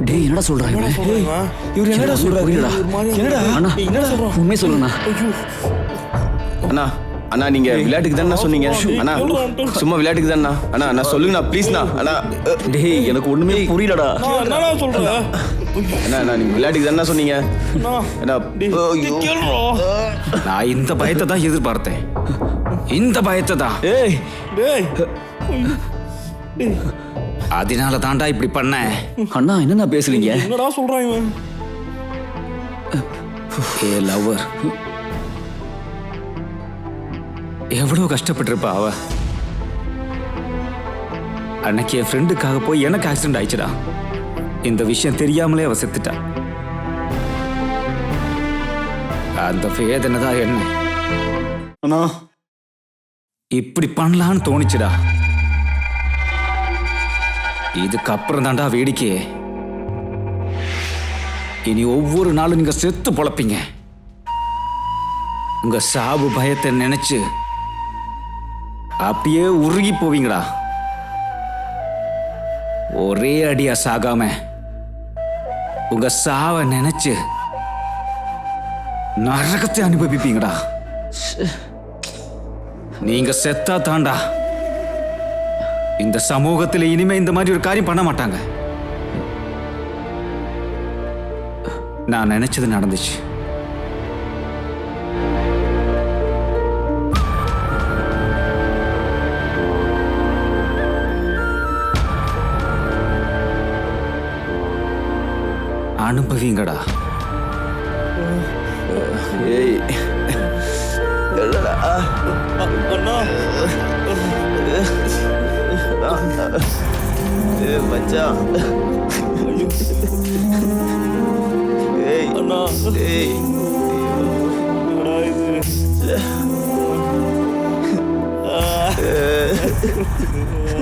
Speaker 1: டேய் என்னடா சொல்றாங்க?
Speaker 2: இவர் என்னடா சொல்றாரு? என்னடா
Speaker 1: அண்ணா
Speaker 2: என்னடா சொல்றான்?
Speaker 1: உண்மையை சொல்லுண்ணா.
Speaker 3: அண்ணா அண்ணா நீங்க விளையாட்டுக்கு தானே சொன்னீங்க? அண்ணா சும்மா விளையாட்டுக்கு தானே? அண்ணா நான் சொல்லுங்கண்ணா ப்ளீஸ்ண்ணா. அண்ணா
Speaker 1: டேய் எனக்கு ஒண்ணுமே புரியலடா.
Speaker 2: என்னடா சொல்ற?
Speaker 3: அண்ணா அண்ணா நீங்க விளையாட்டுக்கு தானே சொன்னீங்க? அண்ணா
Speaker 10: நான் இந்த பயத்தை தான் எதிர்பார்த்தேன். இந்த பயத்தை தான்.
Speaker 3: ஏய்
Speaker 2: டேய்
Speaker 10: அதனால தாண்டா இப்படி பண்ண.
Speaker 1: அண்ணா என்னண்ணா பேசுறீங்க?
Speaker 2: என்னடா சொல்றான் இவன்?
Speaker 10: ஏ லவ்வர், எவ்வளவு கஷ்டப்பட்டிருப்பா அவ. அன்னைக்கு என் ஃப்ரெண்டுக்காக போய் எனக்கு ஆக்சிடென்ட் ஆயிடுச்சுடா. இந்த விஷயம் தெரியாமலே அவ செத்துட்டா.
Speaker 6: அந்த வேதனை தான் என்ன
Speaker 2: அண்ணா
Speaker 6: இப்படி பண்ணலான்னு தோணுச்சுடா. இதுக்கப்புறம் தாண்டா வேடிக்கையே. இனி ஒவ்வொரு நாளும் நீங்க செத்து பொழப்பீங்க. உங்க சாவு பயத்தை நினைச்சு அப்படியே உருகி போவீங்கடா. ஒரே அடியா சாகாம உங்க சாவை நினைச்சு நரகத்தை அனுபவிப்பீங்கடா. நீங்க செத்தா தாண்டா இந்த சமூகத்தில் இனிமே இந்த மாதிரி ஒரு காரியம் பண்ண மாட்டாங்க. நான் நினைச்சது நடந்துச்சு. அனுபவிங்கடா.
Speaker 3: ஏய்
Speaker 2: அண்ணா
Speaker 3: மச்சான். ஏய்
Speaker 2: அண்ணா
Speaker 3: ஏய்
Speaker 2: என்னடா இது?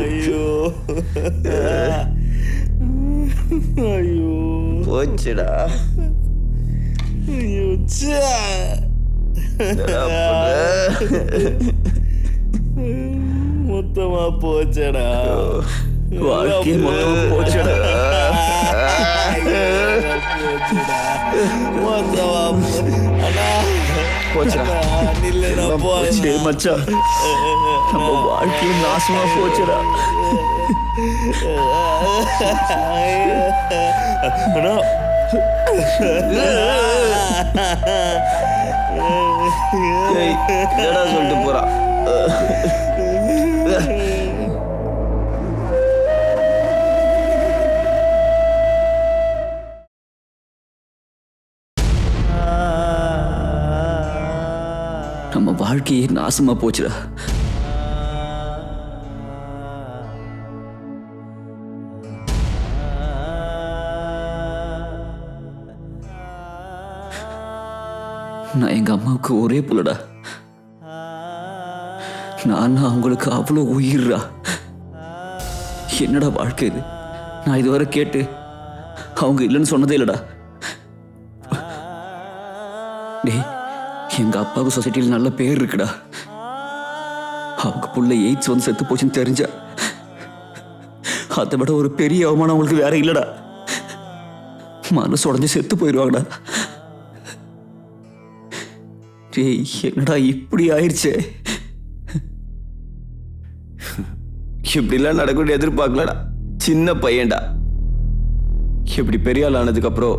Speaker 2: ஐயோ ஐயோ
Speaker 3: போச்சுடா.
Speaker 2: ஐயோ மொத்தமா போச்சடா.
Speaker 3: வாழ்க்கை மொத்தமா போச்சுடா.
Speaker 2: மொத்தமா
Speaker 3: போச்சுடா.
Speaker 2: நில்லடா போச்சு
Speaker 3: மச்சான், நம்ம வாழ்க்கையும் நாசமா போச்சுடா.
Speaker 2: அண்ணா
Speaker 3: ஏய் என்னடா சொல்லிட்டு போறா?
Speaker 1: நம்ம வாழ்க்கையே நாசமா போச்சுடா. நான் எங்க அம்மாவுக்கு ஒரே புள்ளடா. நான் அவங்களுக்கு அவ்வளோ உயிர்றா. என்னடா வாழ்க்கை இது? நான் இதுவரை கேட்டு அவங்க இல்லைன்னு சொன்னதே இல்லடா. டேய், எங்க அப்பாவுக்கு சொசைட்டியில் நல்ல பேர் இருக்குடா. அவங்க புள்ள எய்ட்ஸ் வந்து செத்து போச்சுன்னு தெரிஞ்சா அதை விட ஒரு பெரிய அவமானம் அவங்களுக்கு வேற இல்லடா. மனசு உடஞ்சி செத்து போயிடுவாங்கடா. டேய், என்னடா இப்படி ஆயிடுச்சே?
Speaker 3: இப்படிலாம் நடக்கும் எதிர்பார்க்கலடா. சின்ன பையன்டா. இப்படி பெரிய ஆள் ஆனதுக்கு அப்புறம்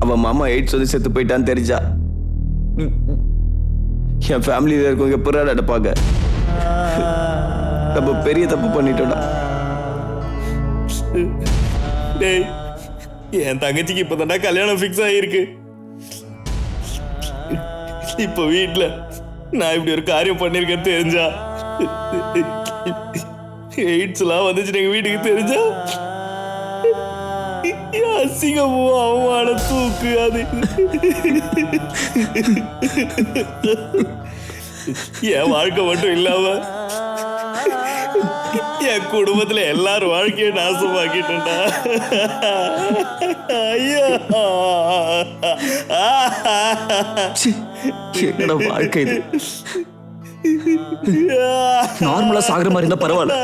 Speaker 3: அவன் மாமா எய்ட்ஸ் வந்து செத்து போயிட்டான்னு தெரிஞ்சா என் ஃபேமிலியில இருக்கவங்க எப்படா நடப்பாங்க? நம்ம பெரிய தப்பு பண்ணிட்டோம்டா.
Speaker 2: டேய், என் தங்கச்சிக்கு இப்பதான்டா கல்யாணம் ஃபிக்ஸ் ஆகிருக்கு. இப்ப வீட்டுல நான் இப்படி ஒரு காரியம் பண்ணிருக்கேன்னு தெரிஞ்சா, எய்ட்ஸ் எல்லாம் வந்துச்சு எங்க வீட்டுக்கு தெரிஞ்சா, அசிங்கமோ அவமான தூக்கு. அது என் வாழ்க்கை மட்டும் இல்லாம என் குடும்பத்துல எல்லாரும் வாழ்க்கையை நாசமாக்கிட்டா. ஐயா,
Speaker 1: என்னடா வாழ்க்கை இது? நார்மலா சாகுற மாதிரி இருந்தா பரவாயில்ல.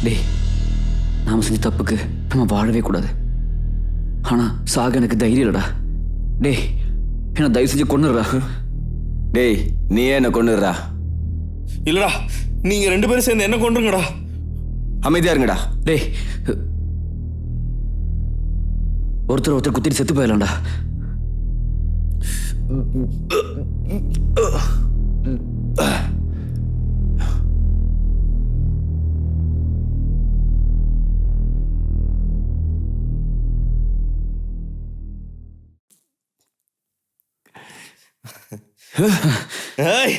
Speaker 1: டேய், நாம செஞ்ச தப்புக்கு நம்ம வாழவே கூடாது. ஆனா சாக எனக்கு தைரியம் இல்லடா. டேய் என்ன தயவு செஞ்சு கொன்னுடுறா.
Speaker 3: டேய் நீ என்ன கொண்டுடுறா?
Speaker 2: இல்லடா, நீங்க 2 பேரும் சேர்ந்து என்ன கொண்டுங்கடா.
Speaker 3: அமைதியா இருங்கடா.
Speaker 1: டேய் ஒருத்தர் குத்திட்டு செத்து போயிடலாம்டா.
Speaker 2: ஏய்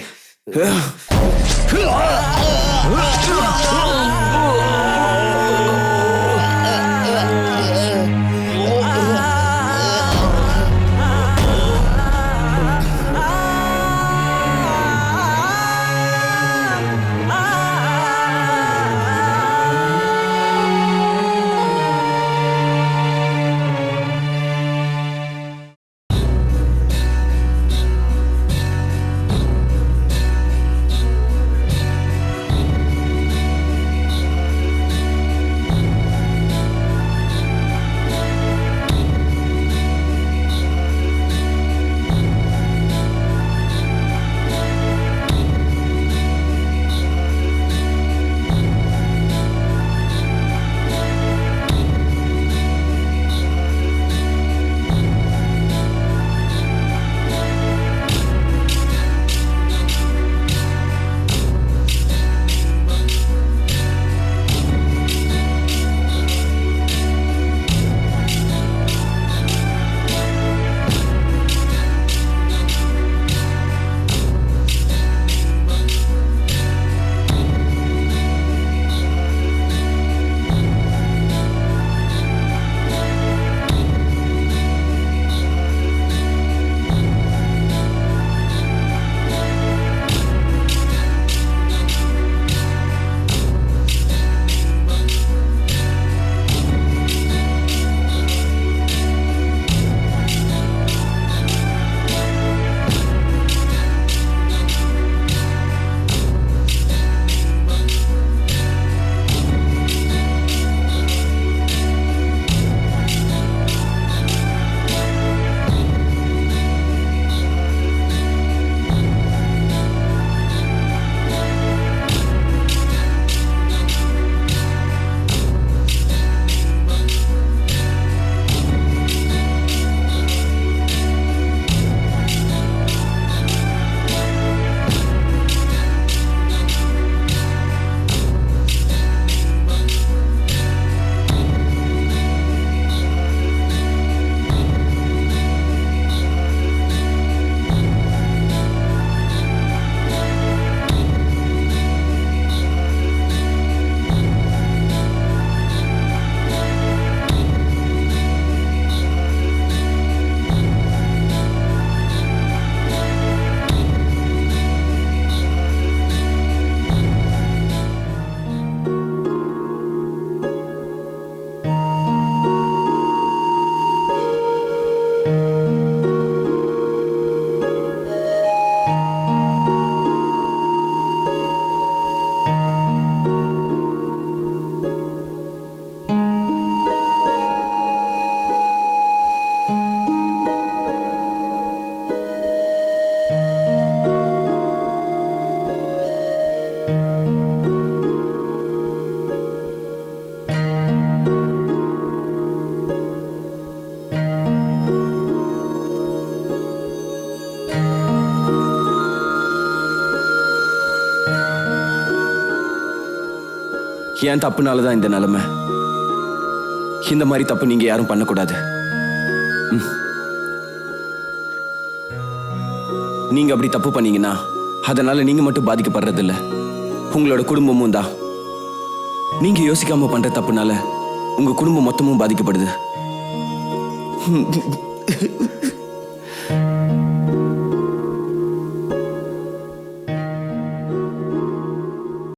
Speaker 3: என் தப்புனால தான் இந்த நிலைமை. இந்த மாதிரி தப்பு நீங்க யாரும் பண்ணக்கூடாது. நீங்க அப்படி தப்பு பண்ணீங்கன்னா அதனால நீங்க மட்டும் பாதிக்கப்படுறது இல்ல, உங்களோட குடும்பமும் தான். நீங்க யோசிக்காம பண்ற தப்புனால உங்க குடும்பம் மொத்தமும் பாதிக்கப்படுது.